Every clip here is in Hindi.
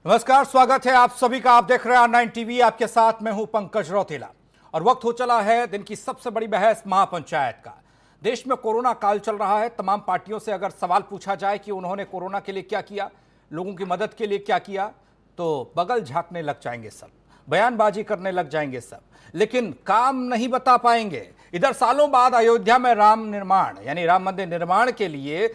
नमस्कार, स्वागत है आप सभी का। आप देख रहे हैं R9 टीवी। आपके साथ मैं हूं पंकज रौतेला और वक्त हो चला है दिन की सबसे बड़ी बहस महापंचायत का। देश में कोरोना काल चल रहा है। तमाम पार्टियों से अगर सवाल पूछा जाए कि उन्होंने कोरोना के लिए क्या किया, लोगों की मदद के लिए क्या किया, तो बगल झांकने लग जाएंगे सब, बयानबाजी करने लग जाएंगे सब, लेकिन काम नहीं बता पाएंगे। इधर सालों बाद अयोध्या में राम निर्माण यानी राम मंदिर निर्माण के लिए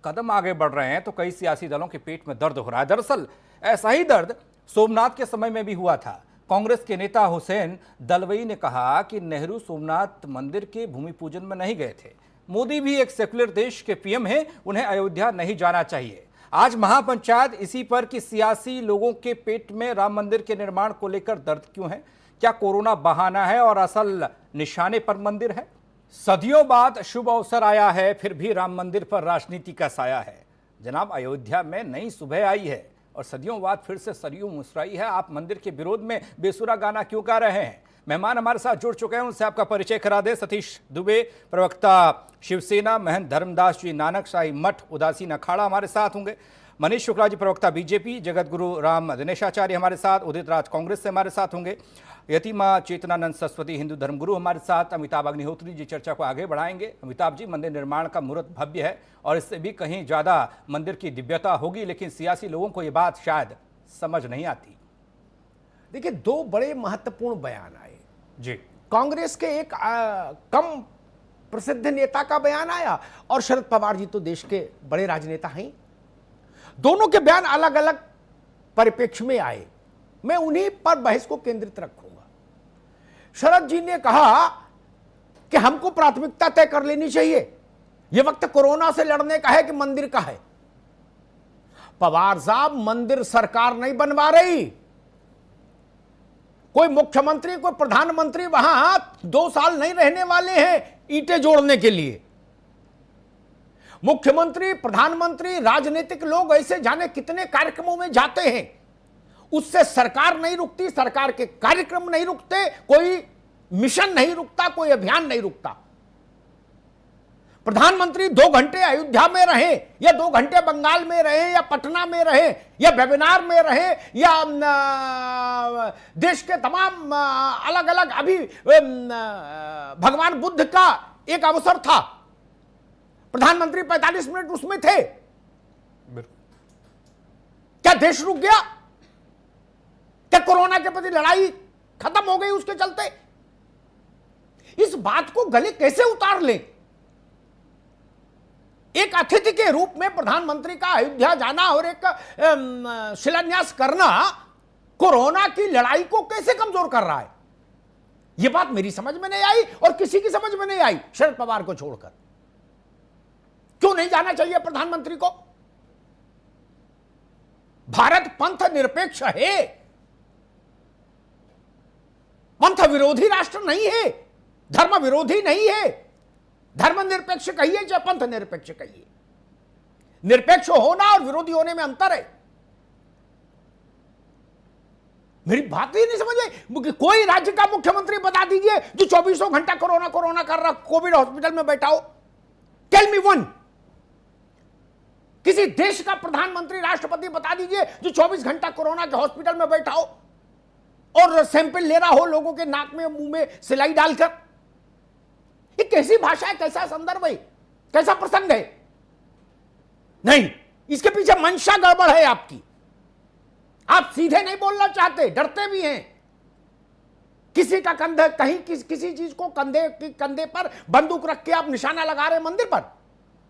कदम आगे बढ़ रहे हैं तो कई सियासी दलों के पेट में दर्द हो रहा है। दरअसल ऐसा ही दर्द सोमनाथ के समय में भी हुआ था। कांग्रेस के नेता हुसैन दलवई ने कहा कि नेहरू सोमनाथ मंदिर के भूमि पूजन में नहीं गए थे। मोदी भी एक सेक्युलर देश के पीएम हैं, उन्हें अयोध्या नहीं जाना चाहिए। आज महापंचायत इसी पर कि सियासी लोगों के पेट में राम मंदिर के निर्माण को लेकर दर्द क्यों है। क्या कोरोना बहाना है और असल निशाने पर मंदिर है? सदियों बाद शुभ अवसर आया है, फिर भी राम मंदिर पर राजनीति का साया है। जनाब, अयोध्या में नई सुबह आई है और सदियों बाद फिर से सरयू मुस्कुराई है। आप मंदिर के विरोध में बेसुरा गाना क्यों गा रहे हैं? मेहमान हमारे साथ जुड़ चुके हैं, उनसे आपका परिचय करा दे। सतीश दुबे, प्रवक्ता शिवसेना, महंत धर्मदास जी नानक शाही मठ उदासीन अखाड़ा हमारे साथ होंगे। मनीष शुक्ला जी, प्रवक्ता बीजेपी, जगत गुरु राम दिनेशाचार्य हमारे साथ, उदित राज कांग्रेस से हमारे साथ होंगे। यतीमा चेतनानंद सरस्वती हिंदू धर्मगुरु हमारे साथ। अमिताभ अग्निहोत्री जी चर्चा को आगे बढ़ाएंगे। अमिताभ जी, मंदिर निर्माण का मुहूर्त भव्य है और इससे भी कहीं ज्यादा मंदिर की दिव्यता होगी, लेकिन सियासी लोगों को ये बात शायद समझ नहीं आती। देखिए, दो बड़े महत्वपूर्ण बयान आए जी। कांग्रेस के एक कम प्रसिद्ध नेता का बयान आया और शरद पवार जी तो देश के बड़े राजनेता हैं। दोनों के बयान अलग अलग परिप्रेक्ष्य में आए। मैं उन्हीं पर बहस को केंद्रित रखूंगा। शरद जी ने कहा कि हमको प्राथमिकता तय कर लेनी चाहिए, यह वक्त कोरोना से लड़ने का है कि मंदिर का है। पवार साहब, मंदिर सरकार नहीं बनवा रही। कोई मुख्यमंत्री, कोई प्रधानमंत्री वहां 2 साल नहीं रहने वाले हैं ईंटें जोड़ने के लिए। मुख्यमंत्री, प्रधानमंत्री, राजनीतिक लोग ऐसे जाने कितने कार्यक्रमों में जाते हैं, उससे सरकार नहीं रुकती, सरकार के कार्यक्रम नहीं रुकते, कोई मिशन नहीं रुकता, कोई अभियान नहीं रुकता। प्रधानमंत्री 2 घंटे अयोध्या में रहे या 2 घंटे बंगाल में रहे या पटना में रहे या वेबिनार में रहे या देश के तमाम अलग अलग, अभी भगवान बुद्ध का एक अवसर था, प्रधानमंत्री 45 मिनट उसमें थे। क्या देश रुक गया? क्या कोरोना के प्रति लड़ाई खत्म हो गई उसके चलते? इस बात को गले कैसे उतार लें? एक अतिथि के रूप में प्रधानमंत्री का अयोध्या जाना और एक शिलान्यास करना कोरोना की लड़ाई को कैसे कमजोर कर रहा है? यह बात मेरी समझ में नहीं आई और किसी की समझ में नहीं आई, शरद पवार को छोड़कर। क्यों नहीं जाना चाहिए प्रधानमंत्री को? भारत पंथ निरपेक्ष है, पंथ विरोधी राष्ट्र नहीं है, धर्म विरोधी नहीं है। धर्म निरपेक्ष कहिए चाहे पंथ निरपेक्ष कहिए, निरपेक्ष होना और विरोधी होने में अंतर है। मेरी बात ही नहीं समझ आई। कोई राज्य का मुख्यमंत्री बता दीजिए जो 24 घंटा कोरोना कर रहा, कोविड हॉस्पिटल में बैठा हो। Tell me one. किसी देश का प्रधानमंत्री, राष्ट्रपति बता दीजिए जो 24 घंटा कोरोना के हॉस्पिटल में बैठा हो और सैंपल ले रहा हो लोगों के नाक में, मुंह में सिलाई डालकर। ये कैसी भाषा है, कैसा संदर्भ है, कैसा प्रसंग है? नहीं, इसके पीछे मंशा गड़बड़ है आपकी। आप सीधे नहीं बोलना चाहते, डरते भी हैं। किसी का कंधे, कहीं किसी चीज को कंधे पर बंदूक रख के आप निशाना लगा रहे हैं मंदिर पर,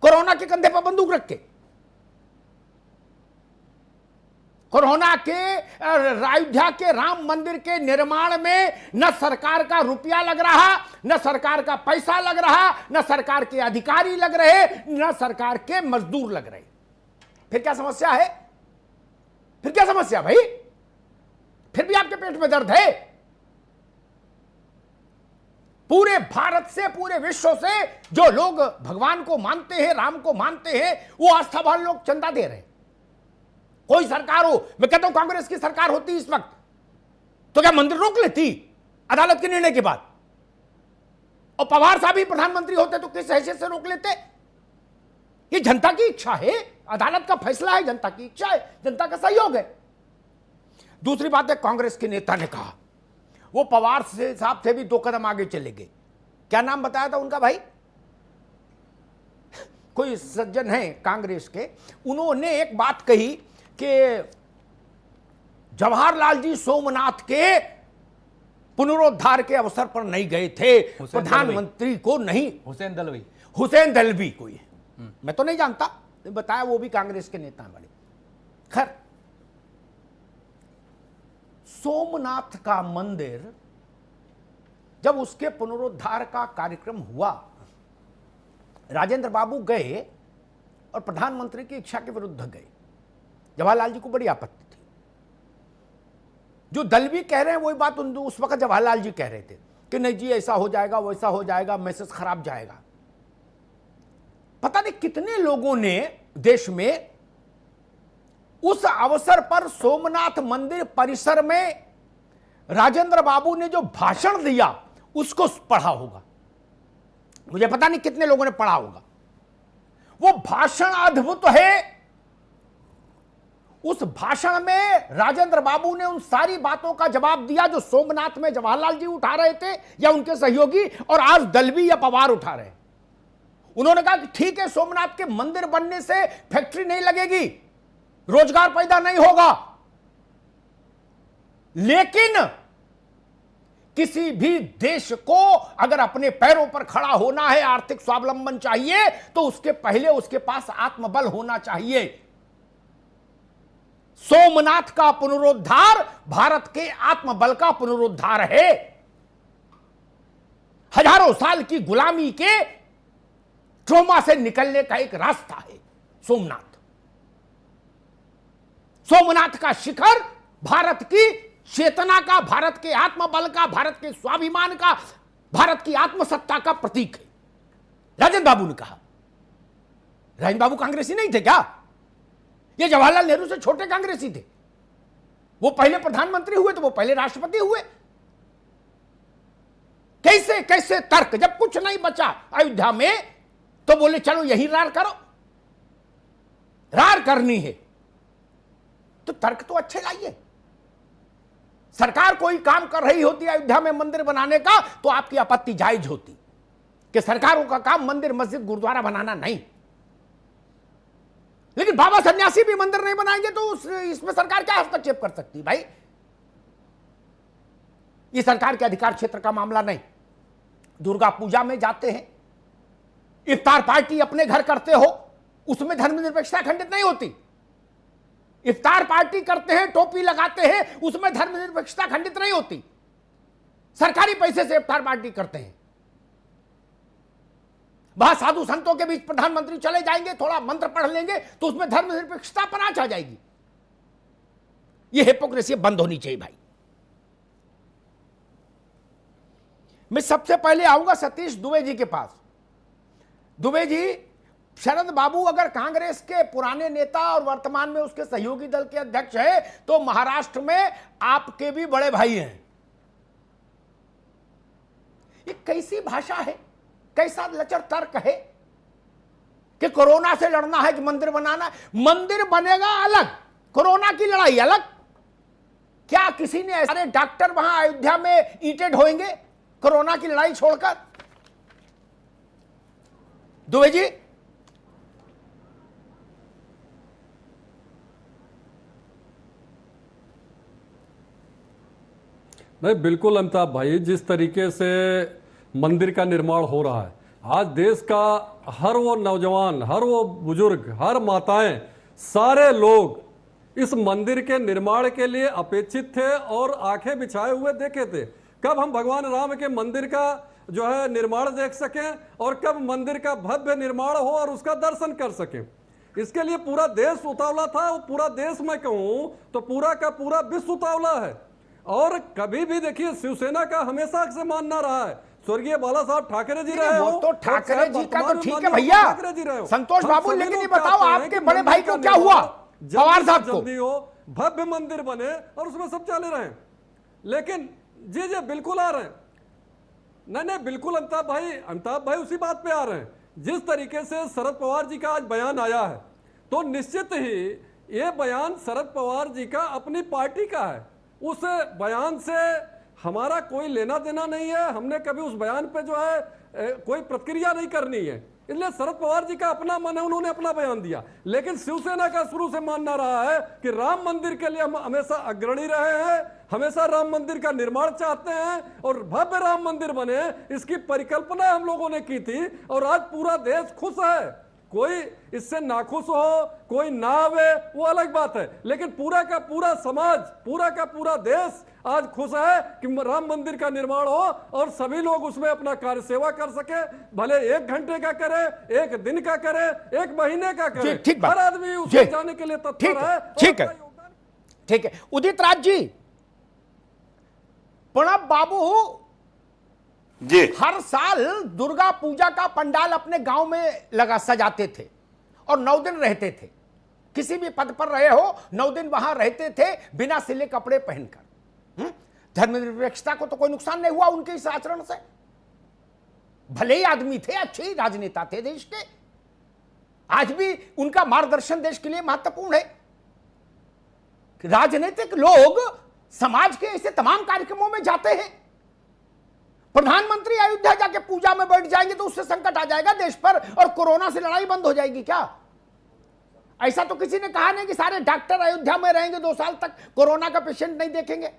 कोरोना के कंधे पर बंदूक रख के। कोरोना के अयोध्या के राम मंदिर के निर्माण में न सरकार का रुपया लग रहा, न सरकार का पैसा लग रहा, न सरकार के अधिकारी लग रहे, न सरकार के मजदूर लग रहे। फिर क्या समस्या है? फिर क्या समस्या भाई? फिर भी आपके पेट में दर्द है। पूरे भारत से, पूरे विश्व से जो लोग भगवान को मानते हैं, राम को मानते हैं, वो आस्थावान लोग चंदा दे रहे हैं। कोई सरकार हो, मैं कहता हूं कांग्रेस की सरकार होती इस वक्त तो क्या मंदिर रोक लेती अदालत के निर्णय के बाद? और पवार साहब ही प्रधानमंत्री होते तो किस हैसियत से रोक लेते? ये जनता की इच्छा है, अदालत का फैसला है, जनता की इच्छा है, जनता का सहयोग है। दूसरी बात है, कांग्रेस के नेता ने कहा वो पवार से साहब से भी 2 कदम आगे चले गए। क्या नाम बताया था उनका भाई? कोई सज्जन है कांग्रेस के, उन्होंने एक बात कही कि जवाहरलाल जी सोमनाथ के पुनरुद्धार के अवसर पर नहीं गए थे, प्रधानमंत्री को नहीं। हुसैन दलवी कोई है, मैं तो नहीं जानता, बताया वो भी कांग्रेस के नेता बड़े। खैर, सोमनाथ का मंदिर जब उसके पुनरुद्धार का कार्यक्रम हुआ, राजेंद्र बाबू गए और प्रधानमंत्री की इच्छा के विरुद्ध गए। जवाहरलाल जी को बड़ी आपत्ति थी। जो दलवी कह रहे हैं वही बात उस वक्त जवाहरलाल जी कह रहे थे कि नहीं जी ऐसा हो जाएगा, वैसा हो जाएगा, मैसेज खराब जाएगा। पता नहीं कितने लोगों ने देश में उस अवसर पर सोमनाथ मंदिर परिसर में राजेंद्र बाबू ने जो भाषण दिया उसको पढ़ा होगा। मुझे पता नहीं कितने लोगों ने पढ़ा होगा। वो भाषण अद्भुत है। उस भाषण में राजेंद्र बाबू ने उन सारी बातों का जवाब दिया जो सोमनाथ में जवाहरलाल जी उठा रहे थे या उनके सहयोगी, और आज दलवी या पवार उठा रहे हैं। उन्होंने कहा कि ठीक है, सोमनाथ के मंदिर बनने से फैक्ट्री नहीं लगेगी, रोजगार पैदा नहीं होगा, लेकिन किसी भी देश को अगर अपने पैरों पर खड़ा होना है, आर्थिक स्वावलंबन चाहिए, तो उसके पहले उसके पास आत्मबल होना चाहिए। सोमनाथ का पुनरुद्धार भारत के आत्मबल का पुनरुद्धार है। हजारों साल की गुलामी के ट्रॉमा से निकलने का एक रास्ता है सोमनाथ। सोमनाथ का शिखर भारत की चेतना का, भारत के आत्मबल का, भारत के स्वाभिमान का, भारत की आत्मसत्ता का प्रतीक है। राजेंद्र बाबू ने कहा। राजेंद्र बाबू कांग्रेसी नहीं थे क्या? ये जवाहरलाल नेहरू से छोटे कांग्रेसी थे। वो पहले प्रधानमंत्री हुए तो वो पहले राष्ट्रपति हुए। कैसे कैसे तर्क, जब कुछ नहीं बचा अयोध्या में तो बोले चलो यही रार करो। रार करनी है तो तर्क तो अच्छे लाइए। सरकार कोई काम कर रही होती अयोध्या में मंदिर बनाने का तो आपकी आपत्ति जायज होती कि सरकारों का काम मंदिर, मस्जिद, गुरुद्वारा बनाना नहीं। लेकिन बाबा सन्यासी भी मंदिर नहीं बनाएंगे तो इसमें सरकार क्या हस्तक्षेप कर सकती है? भाई, ये सरकार के अधिकार क्षेत्र का मामला नहीं। दुर्गा पूजा में जाते हैं, इफ्तार पार्टी अपने घर करते हो, उसमें धर्मनिरपेक्षता खंडित नहीं होती। इफ्तार पार्टी करते हैं, टोपी लगाते हैं, उसमें धर्मनिरपेक्षता खंडित नहीं होती। सरकारी पैसे से इफ्तार पार्टी करते हैं, वहां साधु संतों के बीच प्रधानमंत्री चले जाएंगे, थोड़ा मंत्र पढ़ लेंगे तो उसमें धर्मनिरपेक्षता पनाच आ जाएगी। यह हिपोक्रेसी बंद होनी चाहिए भाई। मैं सबसे पहले आऊंगा सतीश दुबे जी के पास। दुबे जी, शरद बाबू अगर कांग्रेस के पुराने नेता और वर्तमान में उसके सहयोगी दल के अध्यक्ष है तो महाराष्ट्र में आपके भी बड़े भाई हैं। ये कैसी भाषा है, कैसा लचर तर्क है कि कोरोना से लड़ना है कि मंदिर बनाना है? मंदिर बनेगा अलग, कोरोना की लड़ाई अलग। क्या किसी ने ऐसे डॉक्टर वहां अयोध्या में ईंटें ढोएंगे कोरोना की लड़ाई छोड़कर? दुबे जी, नहीं, बिल्कुल अमिताभ भाई, जिस तरीके से मंदिर का निर्माण हो रहा है, आज देश का हर वो नौजवान, हर वो बुजुर्ग, हर माताएं, सारे लोग इस मंदिर के निर्माण के लिए अपेक्षित थे और आंखें बिछाए हुए देखे थे कब हम भगवान राम के मंदिर का जो है निर्माण देख सकें और कब मंदिर का भव्य निर्माण हो और उसका दर्शन कर सकें। इसके लिए पूरा देश उतावला था। और पूरा देश मैं कहूं तो पूरा का पूरा विश्व उतावला है। और कभी भी देखिए, शिवसेना का हमेशा से मानना रहा है, स्वर्गीय बाला साहब ठाकरे जी रहे हो, तो ठाकरे जी का तो ठीक है भैया, ठाकरे जी रहे हो, संतोष बाबू, लेकिन ये बताओ आपके बड़े भाई को क्या हुआ, पवार साहब को? जल्दी हो, भव्य मंदिर बने और उसमें सब चले रहे। लेकिन जी जी बिल्कुल आ रहे हैं, नहीं बिल्कुल अमिताभ भाई उसी बात पे आ रहे हैं। जिस तरीके से शरद पवार जी का आज बयान आया है तो निश्चित ही ये बयान शरद पवार जी का अपनी पार्टी का है, उस बयान से हमारा कोई लेना देना नहीं है, हमने कभी उस बयान पे जो है कोई प्रतिक्रिया नहीं करनी है। इसलिए शरद पवार जी का अपना मन है, उन्होंने अपना बयान दिया, लेकिन शिवसेना का शुरू से मानना रहा है कि राम मंदिर के लिए हम हमेशा अग्रणी रहे हैं, हमेशा राम मंदिर का निर्माण चाहते हैं और भव्य राम मंदिर बने, इसकी परिकल्पना हम लोगों ने की थी। और आज पूरा देश खुश है, कोई इससे नाखुश हो, कोई ना आवे, वो अलग बात है, लेकिन पूरा का पूरा समाज, पूरा का पूरा देश आज खुश है कि राम मंदिर का निर्माण हो और सभी लोग उसमें अपना कार्य सेवा कर सके, भले 1 घंटे का करे, 1 दिन का करे, 1 महीने का करे, हर आदमी उसमें जाने के लिए तत्पर है। ठीक है उदित राज जी, प्रणब बाबू जी हर साल दुर्गा पूजा का पंडाल अपने गांव में लगा सजाते थे और 9 दिन रहते थे, किसी भी पद पर रहे हो 9 दिन वहां रहते थे बिना सिले कपड़े पहनकर। धर्मनिरपेक्षता को तो कोई नुकसान नहीं हुआ उनके इस आचरण से, भले ही आदमी थे, अच्छे ही राजनेता थे देश के, आज भी उनका मार्गदर्शन देश के लिए महत्वपूर्ण है। राजनीतिक लोग समाज के ऐसे तमाम कार्यक्रमों में जाते हैं, प्रधानमंत्री अयोध्या जाके पूजा में बैठ जाएंगे तो उससे संकट आ जाएगा देश पर और कोरोना से लड़ाई बंद हो जाएगी क्या? ऐसा तो किसी ने कहा नहीं कि सारे डॉक्टर अयोध्या में रहेंगे 2 साल तक, कोरोना का पेशेंट नहीं देखेंगे।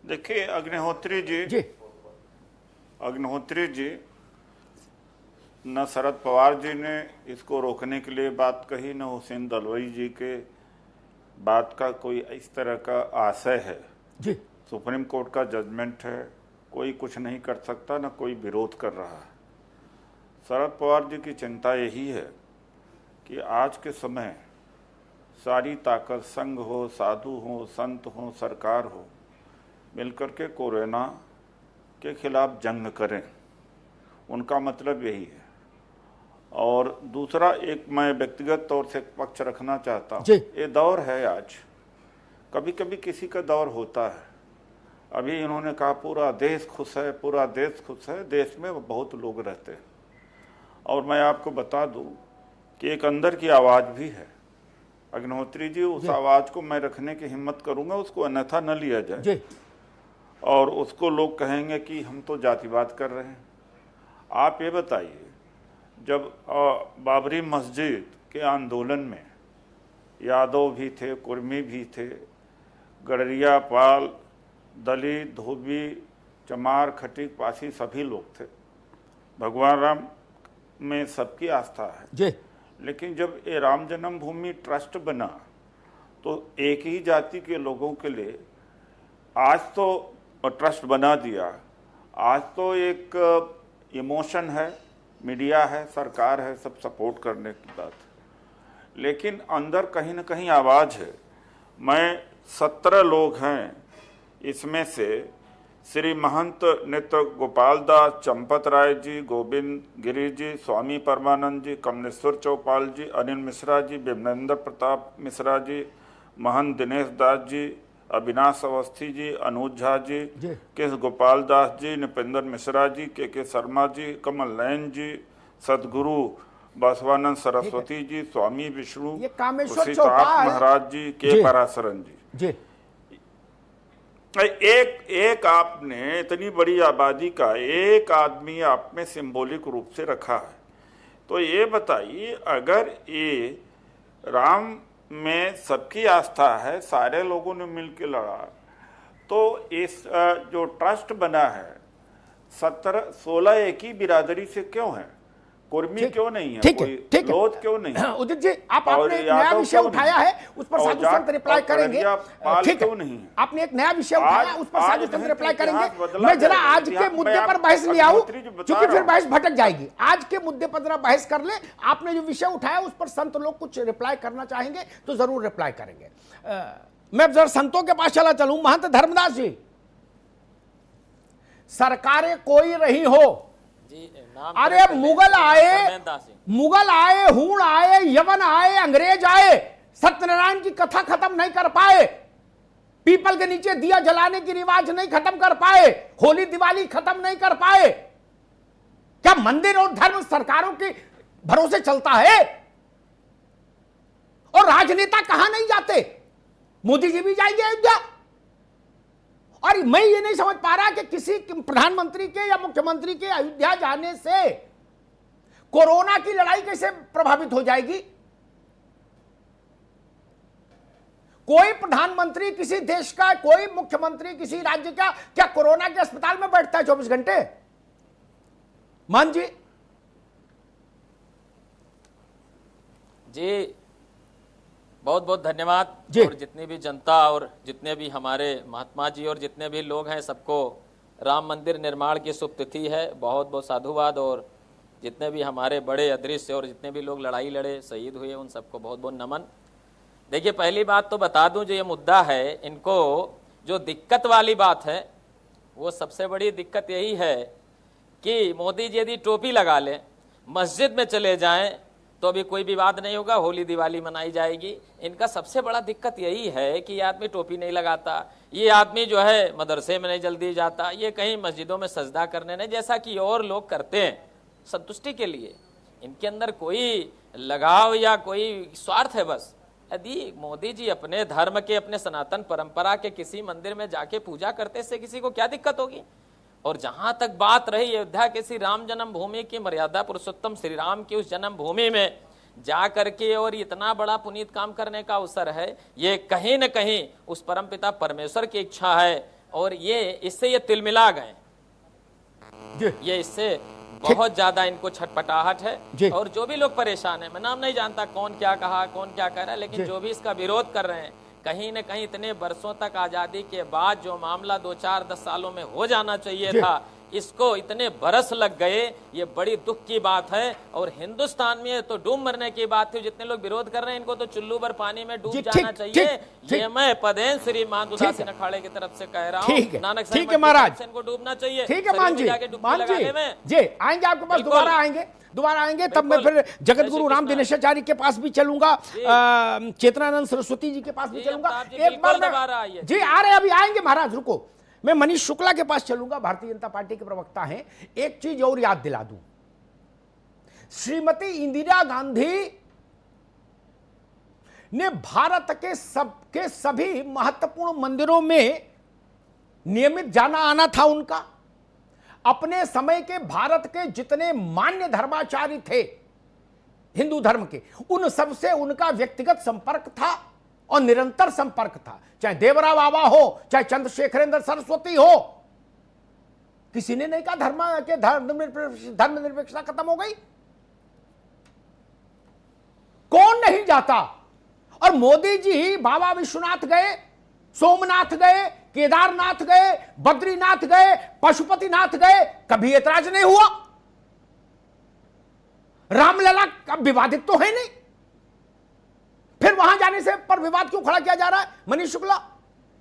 देखिए अग्निहोत्री जी न शरद पवार जी ने इसको रोकने के लिए बात कही, न हुसैन दलवाई जी के बात का कोई इस तरह का आशय है जी। सुप्रीम कोर्ट का जजमेंट है, कोई कुछ नहीं कर सकता, न कोई विरोध कर रहा है। शरद पवार जी की चिंता यही है कि आज के समय सारी ताकत, संघ हो, साधु हो, संत हो, सरकार हो, मिलकर के कोरोना के खिलाफ जंग करें, उनका मतलब यही है। और दूसरा एक मैं व्यक्तिगत तौर से पक्ष रखना चाहता हूँ, ये दौर है आज, कभी कभी किसी का दौर होता है। अभी इन्होंने कहा पूरा देश खुश है, पूरा देश खुश है, देश में बहुत लोग रहते हैं। और मैं आपको बता दूं कि एक अंदर की आवाज़ भी है अग्निहोत्री जी, उस आवाज़ को मैं रखने की हिम्मत करूंगा, उसको अन्यथा न लिया जाए और उसको लोग कहेंगे कि हम तो जातिवाद कर रहे हैं। आप ये बताइए, जब बाबरी मस्जिद के आंदोलन में यादव भी थे, कुर्मी भी थे, गडरिया, पाल, दलित, धोबी, चमार, खटीक, पासी सभी लोग थे। भगवान राम में सबकी आस्था है, लेकिन जब ये राम जन्मभूमि ट्रस्ट बना तो एक ही जाति के लोगों के लिए आज तो ट्रस्ट बना दिया। आज तो एक इमोशन है, मीडिया है, सरकार है, सब सपोर्ट करने की बात है, लेकिन अंदर कहीं ना कहीं आवाज़ है। मैं 17 लोग हैं, इसमें से श्री महंत नित्य गोपाल दास, चंपत राय जी, गोविंद गिरी जी, स्वामी परमानंद जी, कमलेश्वर चौपाल जी, अनिल मिश्रा जी, विमलेंद्र प्रताप मिश्रा जी, महंत दिनेश दास जी, अविनाश अवस्थी जी, अनुज झा जी, के गोपाल दास जी, नृपेंद्र मिश्रा जी, के शर्मा जी, कमल नयन जी, सदगुरु बसवानंद सरस्वती जी, स्वामी विष्णु महाराज जी, के पराशरन जी। एक आपने इतनी बड़ी आबादी का एक आदमी आप में सिंबॉलिक रूप से रखा है, तो ये बताइए, अगर ये राम में सबकी आस्था है, सारे लोगों ने मिलकर लड़ा, तो इस जो ट्रस्ट बना है 16 एक ही बिरादरी से क्यों है? कुर्मी क्यों नहीं है? कोई लोध क्यों नहीं है? उदित जी, आपने एक नया विषय उठाया है, उस पर साधु संत रिप्लाई करेंगे। ठीक है, आपने एक नया विषय उठाया, उस पर साधु संत रिप्लाई करेंगे। मैं जरा आज के मुद्दे पर बहस ले आऊं, क्योंकि फिर बहस भटक जाएगी। आज के मुद्दे पर जरा बहस कर ले। आपने जो विषय उठाया उस पर संत लोग कुछ रिप्लाई करना चाहेंगे तो जरूर रिप्लाई करेंगे। मैं जरा संतों के पास चला चलूं। महंत धर्मदास जी, सरकारें कोई रही हो, अरे मुगल आए, हूण आए, यवन आए, अंग्रेज आए, सत्यनारायण की कथा खत्म नहीं कर पाए, पीपल के नीचे दिया जलाने की रिवाज नहीं खत्म कर पाए, होली दिवाली खत्म नहीं कर पाए। क्या मंदिर और धर्म सरकारों की भरोसे चलता है। और राजनेता कहां नहीं जाते, मोदी जी भी जाएंगे अयोध्या। और मैं ये नहीं समझ पा रहा कि किसी प्रधानमंत्री के या मुख्यमंत्री के अयोध्या जाने से कोरोना की लड़ाई कैसे प्रभावित हो जाएगी। कोई प्रधानमंत्री किसी देश का, कोई मुख्यमंत्री किसी राज्य का क्या कोरोना के अस्पताल में बैठता है 24 घंटे? मान जी जी, बहुत बहुत धन्यवाद। जी। और जितनी भी जनता और जितने भी हमारे महात्मा जी और जितने भी लोग हैं, सबको राम मंदिर निर्माण की शुभ तिथि है, बहुत बहुत साधुवाद। और जितने भी हमारे बड़े अदृश्य और जितने भी लोग लड़ाई लड़े, शहीद हुए, उन सबको बहुत बहुत नमन। देखिए, पहली बात तो बता दूं, जो ये मुद्दा है, इनको जो दिक्कत वाली बात है, वो सबसे बड़ी दिक्कत यही है कि मोदी जी यदि टोपी लगा लें, मस्जिद में चले जाएं, तो अभी कोई विवाद नहीं होगा, होली दिवाली मनाई जाएगी। इनका सबसे बड़ा दिक्कत यही है कि ये आदमी टोपी नहीं लगाता, ये आदमी जो है मदरसे में नहीं जल्दी जाता, ये कहीं मस्जिदों में सजदा करने नहीं, जैसा कि और लोग करते हैं संतुष्टि के लिए। इनके अंदर कोई लगाव या कोई स्वार्थ है बस। यदि मोदी जी अपने धर्म के, अपने सनातन परंपरा के किसी मंदिर में जाके पूजा करते, इससे किसी को क्या दिक्कत होगी। और जहां तक बात रही अयोध्या के श्री राम जन्मभूमि की, मर्यादा पुरुषोत्तम श्री राम की उस जन्मभूमि में जा करके और इतना बड़ा पुनीत काम करने का अवसर है, ये कहीं न कहीं उस परमपिता परमेश्वर की इच्छा है। और इससे ये तिलमिला गए, ये इससे बहुत ज्यादा इनको छटपटाहट है। और जो भी लोग परेशान है, मैं नाम नहीं जानता कौन क्या कहा, कौन क्या कह रहा है, लेकिन जो भी इसका विरोध कर रहे हैं, कहीं न कहीं इतने वर्षों तक आजादी के बाद जो मामला 2, 4, 10 सालों में हो जाना चाहिए था, इसको इतने बरस लग गए, ये बड़ी दुख की बात है। और हिंदुस्तान में तो डूब मरने की बात थी। जितने लोग विरोध कर रहे हैं, इनको तो चुल्लू भर पानी में डूब जाना चाहिए। ये मैं पदेन श्री मान उदासी अखाड़े की तरफ से कह रहा हूँ। नानक ठीक है महाराज, इनको डूबना चाहिए। ठीक है मान जी, जी आएंगे आपके पास, दोबारा आएंगे तब मैं फिर जगत गुरु राम दिनेशाचार्य के पास भी चलूंगा, चेतनानंद सरस्वती जी के पास भी चलूंगा। एक बार जी आ रहे, अभी आएंगे महाराज, रुको। मैं मनीष शुक्ला के पास चलूंगा, भारतीय जनता पार्टी के प्रवक्ता हैं। एक चीज और याद दिला दूं, श्रीमती इंदिरा गांधी ने भारत के सभी महत्वपूर्ण मंदिरों में नियमित जाना आना था उनका। अपने समय के भारत के जितने मान्य धर्माचार्य थे हिंदू धर्म के, उन सबसे उनका व्यक्तिगत संपर्क था और निरंतर संपर्क था। चाहे देवरा बाबा हो, चाहे चंद्रशेखरेंद्र सरस्वती हो, किसी ने नहीं कहा धर्मनिरपेक्षता खत्म हो गई। कौन नहीं जाता। और मोदी जी बाबा विश्वनाथ गए, सोमनाथ गए, केदारनाथ गए, बद्रीनाथ गए, पशुपतिनाथ गए, कभी ऐतराज नहीं हुआ। रामलला अब विवादित तो है नहीं, फिर वहां जाने से पर विवाद क्यों खड़ा किया जा रहा है? मनीष शुक्ला,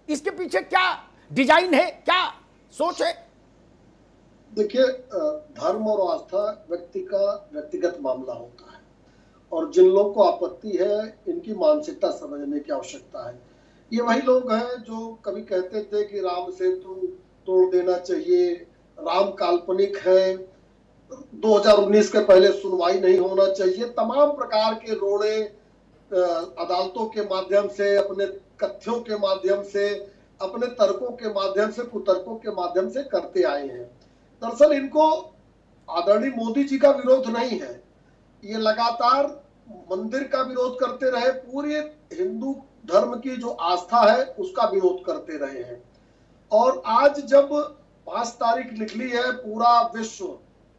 इसके पीछे क्या डिजाइन है, क्या सोच है? देखिए, धर्म और आस्था व्यक्ति का व्यक्तिगत मामला होता है, और जिन लोगों को आपत्ति है, इनकी मानसिकता समझने की आवश्यकता है। ये वही लोग हैं जो कभी कहते थे कि राम सेतु तोड़ देना चाहिए, राम काल्पनिक है, 2019 के पहले सुनवाई नहीं होना चाहिए। तमाम प्रकार के रोड़े अदालतों के माध्यम से, अपने कथ्यों के माध्यम से, अपने तर्कों के माध्यम से, कुतर्कों के माध्यम से करते आए हैं। दरअसल इनको आदरणीय मोदी जी का विरोध नहीं है, ये लगातार मंदिर का विरोध करते रहे, पूरे हिंदू धर्म की जो आस्था है उसका विरोध करते रहे हैं। और आज जब 5 तारीख निकली है, पूरा विश्व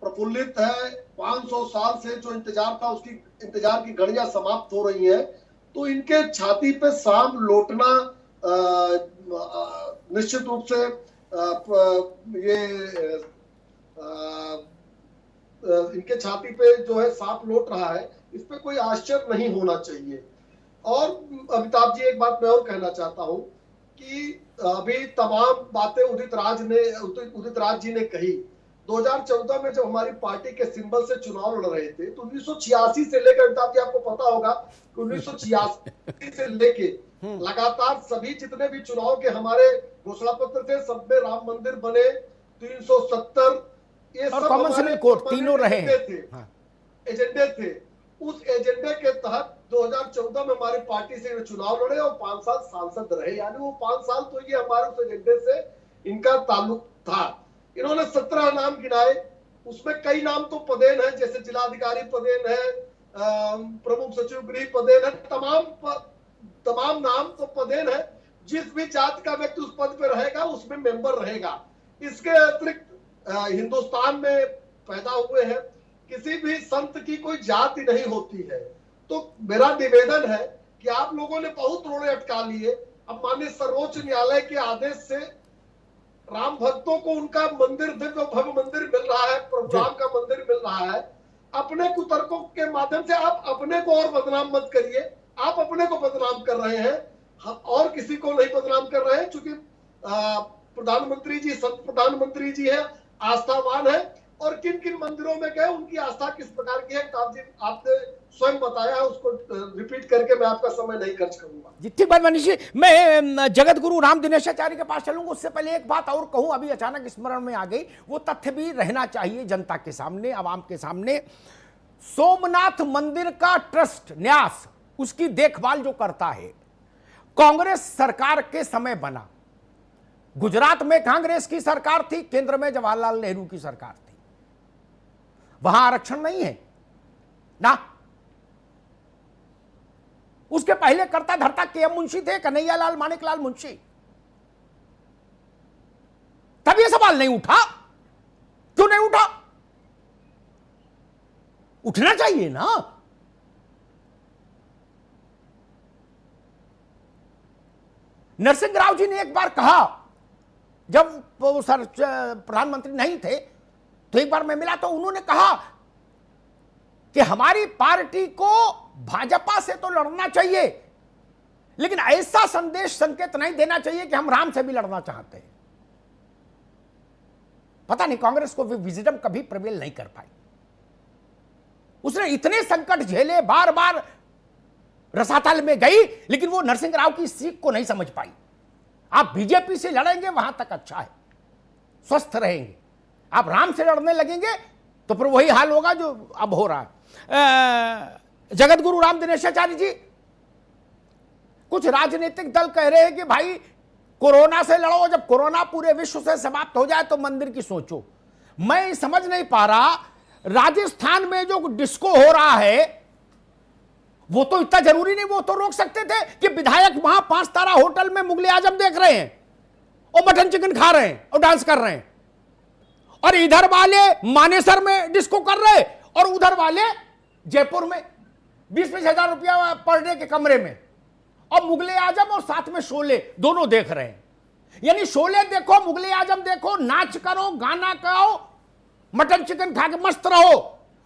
प्रफुल्लित है, 500 साल से जो इंतजार था उसकी इंतजार की घड़ियां समाप्त हो रही हैं, तो इनके छाती पे सांप लौटना निश्चित रूप से इनके छाती पे जो है सांप लौट रहा है, इस पे कोई आश्चर्य नहीं होना चाहिए। और अमिताभ जी, एक बात मैं और कहना चाहता हूं कि अभी तमाम बातें उदित राज जी ने कही। 2014 में जब हमारी पार्टी के सिंबल से चुनाव लड़ रहे थे, तो 1986 से लेकर, अमिताभ जी आपको पता होगा कि 1986 से लेके लगातार सभी जितने भी चुनाव के हमारे घोषणा पत्र थे, सब में राम मंदिर बने, 370 ये सब कॉमन सिविल कोड तीनों रहे हैं। एजेंडे थे, उस एजेंडे के तहत 2014 में हमारी पार्टी से चुनाव लड़े और 5 साल सांसद रहे। यानी वो 5 साल तो ये हमारे उस एजेंडे से इनका ताल्लुक था। इन्होंने 17 नाम गिनाए, उसमें कई नाम तो पदेन है, जैसे जिलाधिकारी पदेन है, प्रमुख सचिव गृह पदेन है, तमाम नाम तो पदेन है। जिस भी जाति का व्यक्ति उस पद पे रहेगा उसमें मेंबर रहेगा। इसके अतिरिक्त हिंदुस्तान में पैदा हुए हैं, किसी भी संत की कोई जाति नहीं होती है। तो मेरा निवेदन है कि आप लोगों ने बहुत रोड़े अटका लिए। अब माननीय सर्वोच्च न्यायालय के आदेश से राम भक्तों को उनका मंदिर, दिव्य भव्य मंदिर मिल रहा है, प्रभु राम का मंदिर मिल रहा है। अपने कुतर्कों के माध्यम से आप अपने को और बदनाम मत करिए। आप अपने को बदनाम कर रहे हैं, और किसी को नहीं बदनाम कर रहे हैं, क्योंकि प्रधानमंत्री जी, संत प्रधानमंत्री जी है, आस्थावान है, और किन किन मंदिरों में गए, उनकी आस्था किस प्रकार की है, आपने स्वयं बताया है। उसको रिपीट करके मैं आपका समय नहीं खर्च करूंगा। जी ठीक बात मनीष जी, मैं जगत गुरु राम दिनेशाचार्य के पास चलूंगा। उससे पहले एक बात और कहूं, अभी अचानक स्मरण में आ गई, वो तथ्य भी रहना चाहिए जनता के सामने, आवाम के सामने। सोमनाथ मंदिर का ट्रस्ट न्यास, उसकी देखभाल जो करता है, कांग्रेस सरकार के समय बना। गुजरात में कांग्रेस की सरकार थी, केंद्र में जवाहरलाल नेहरू की सरकार थी। वहां आरक्षण नहीं है ना। उसके पहले करता धरता के.एम. मुंशी थे, कन्हैयालाल मानिकलाल मुंशी। तब यह सवाल नहीं उठा। क्यों नहीं उठा? उठना चाहिए ना। नरसिंह राव जी ने एक बार कहा, जब वो सर प्रधानमंत्री नहीं थे, तो एक बार मैं मिला तो उन्होंने कहा कि हमारी पार्टी को भाजपा से तो लड़ना चाहिए, लेकिन ऐसा संदेश संकेत नहीं देना चाहिए कि हम राम से भी लड़ना चाहते हैं। पता नहीं कांग्रेस को विजडम कभी प्रिवेल नहीं कर पाई। उसने इतने संकट झेले, बार बार रसातल में गई, लेकिन वो नरसिंह राव की सीख को नहीं समझ पाई। आप बीजेपी से लड़ेंगे वहां तक अच्छा है, स्वस्थ रहेंगे। आप राम से लड़ने लगेंगे तो फिर वही हाल होगा जो अब हो रहा है। जगत गुरु राम दिनेशाचार्य जी, कुछ राजनीतिक दल कह रहे हैं कि भाई कोरोना से लड़ो, जब कोरोना पूरे विश्व से समाप्त हो जाए तो मंदिर की सोचो। मैं समझ नहीं पा रहा, राजस्थान में जो डिस्को हो रहा है वो तो इतना जरूरी नहीं, वो तो रोक सकते थे कि विधायक वहां 5 तारा होटल में मुगले आजम देख रहे हैं और मटन चिकन खा रहे हैं और डांस कर रहे हैं, और इधर वाले मानेसर में डिस्को कर रहे और उधर वाले जयपुर में 20-20 हजार रुपया पर डे के कमरे में, और मुगले आजम और साथ में शोले दोनों देख रहे हैं। यानी शोले देखो, मुगले आजम देखो, नाच करो, गाना गाओ, मटन चिकन खा के मस्त रहो।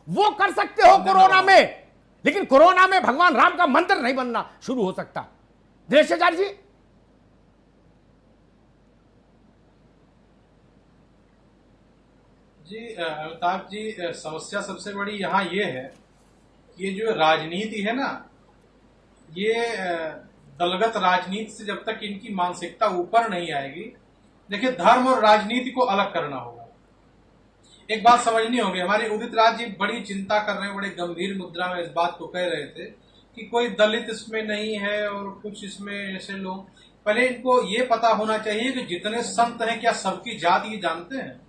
वो कर सकते हो कोरोना में, लेकिन कोरोना में भगवान राम का मंदिर नहीं बनना शुरू हो सकता। दिनेशाचार्य जी, जी अमिताभ जी, समस्या सबसे बड़ी यहाँ ये है, ये जो राजनीति है ना, ये दलगत राजनीति से जब तक इनकी मानसिकता ऊपर नहीं आएगी, देखिए धर्म और राजनीति को अलग करना होगा। एक बात समझनी होगी, हमारे उदित राज जी बड़ी चिंता कर रहे हैं, बड़े गंभीर मुद्रा में इस बात को कह रहे थे कि कोई दलित इसमें नहीं है और कुछ इसमें ऐसे लोग। पहले इनको ये पता होना चाहिए कि जितने संत हैं क्या सबकी जात ये जानते हैं?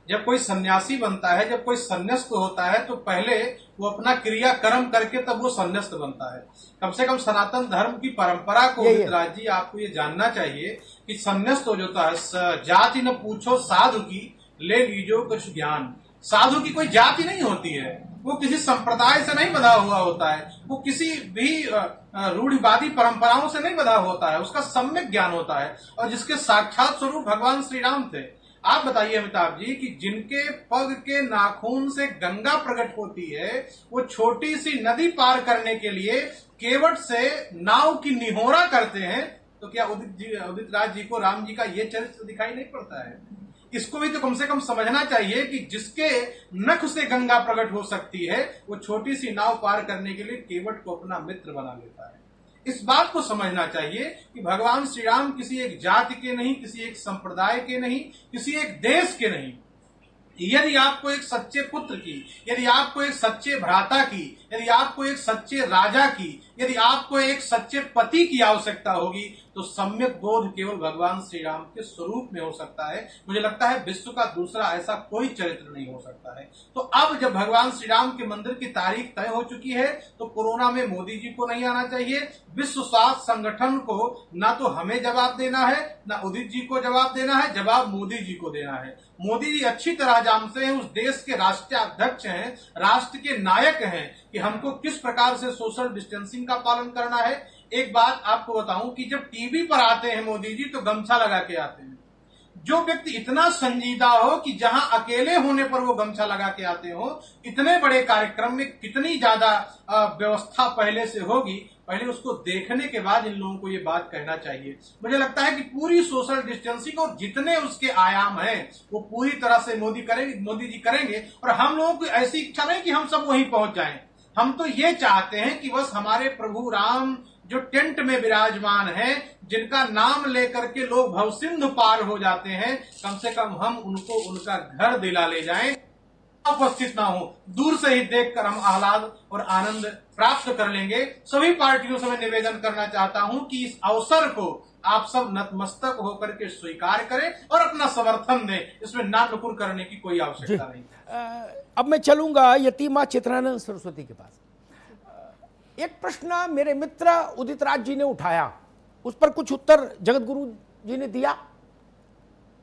जब कोई सन्यासी बनता है, जब कोई संन्यास्त होता है, तो पहले वो अपना क्रियाकर्म करके तब वो संन्यास्त बनता है। कम से कम सनातन धर्म की परंपरा को राज जी आपको ये जानना चाहिए कि संन्यास्त हो जाता है। जाति न पूछो साधु की, ले लीजो कुछ ज्ञान। साधु की कोई जाति नहीं होती है, वो किसी संप्रदाय से नहीं बंधा हुआ होता है, वो किसी भी रूढ़िवादी परंपराओं से नहीं बंधा होता है, उसका सम्यक ज्ञान होता है, और जिसके साक्षात स्वरूप भगवान श्री राम थे। आप बताइए अमिताभ जी कि जिनके पग के नाखून से गंगा प्रकट होती है, वो छोटी सी नदी पार करने के लिए केवट से नाव की निहोरा करते हैं, तो क्या उदित राज जी को राम जी का ये चरित्र दिखाई नहीं पड़ता है? इसको भी तो कम से कम समझना चाहिए कि जिसके नख से गंगा प्रकट हो सकती है, वो छोटी सी नाव पार करने के लिए केवट को अपना मित्र बना लेता है। इस बात को समझना चाहिए कि भगवान श्री राम किसी एक जाति के नहीं, किसी एक संप्रदाय के नहीं, किसी एक देश के नहीं, यदि आपको एक सच्चे पुत्र की, यदि आपको एक सच्चे भ्राता की, यदि आपको एक सच्चे राजा की, यदि आपको एक सच्चे पति की आवश्यकता होगी, तो सम्यक बोध केवल भगवान श्री राम के स्वरूप में हो सकता है। मुझे लगता है विश्व का दूसरा ऐसा कोई चरित्र नहीं हो सकता है। तो अब जब भगवान श्री राम के मंदिर की तारीख तय हो चुकी है, तो कोरोना में मोदी जी को नहीं आना चाहिए। विश्व स्वास्थ्य संगठन को ना तो हमें जवाब देना है, ना उदित जी को जवाब देना है, जवाब मोदी जी को देना है। मोदी जी अच्छी तरह जानते हैं, उस देश के राष्ट्रीय अध्यक्ष हैं, राष्ट्र के नायक हैं, कि हमको किस प्रकार से सोशल डिस्टेंसिंग का पालन करना है। एक बात आपको बताऊं कि जब टीवी पर आते हैं मोदी जी तो गमछा लगा के आते हैं। जो व्यक्ति इतना संजीदा हो कि जहां अकेले होने पर वो गमछा लगा के आते हो, इतने बड़े कार्यक्रम में कितनी ज्यादा व्यवस्था पहले से होगी, पहले उसको देखने के बाद इन लोगों को ये बात कहना चाहिए। मुझे लगता है कि पूरी सोशल डिस्टेंसिंग और जितने उसके आयाम हैं वो पूरी तरह से मोदी जी करेंगे। और हम लोगों की ऐसी इच्छा नहीं कि हम सब वहीं पहुंच जाएं। हम तो ये चाहते हैं कि बस हमारे प्रभु राम जो टेंट में विराजमान है, जिनका नाम लेकर के लोग भवसिंधु पार हो जाते हैं, कम से कम हम उनको उनका घर दिला ले जाएं, उपस्थित ना हो, दूर से ही देखकर हम आह्लाद और आनंद प्राप्त कर लेंगे। सभी पार्टियों से मैं निवेदन करना चाहता हूं कि इस अवसर को आप सब नतमस्तक होकर के स्वीकार करें और अपना समर्थन दें। इसमें ना नुकुर करने की कोई आवश्यकता नहीं। अब मैं चलूंगा यतीमा चित्रानंद सरस्वती के पास। एक प्रश्न मेरे मित्र उदित राज जी ने उठाया, उस पर कुछ उत्तर जगत गुरु जी ने दिया।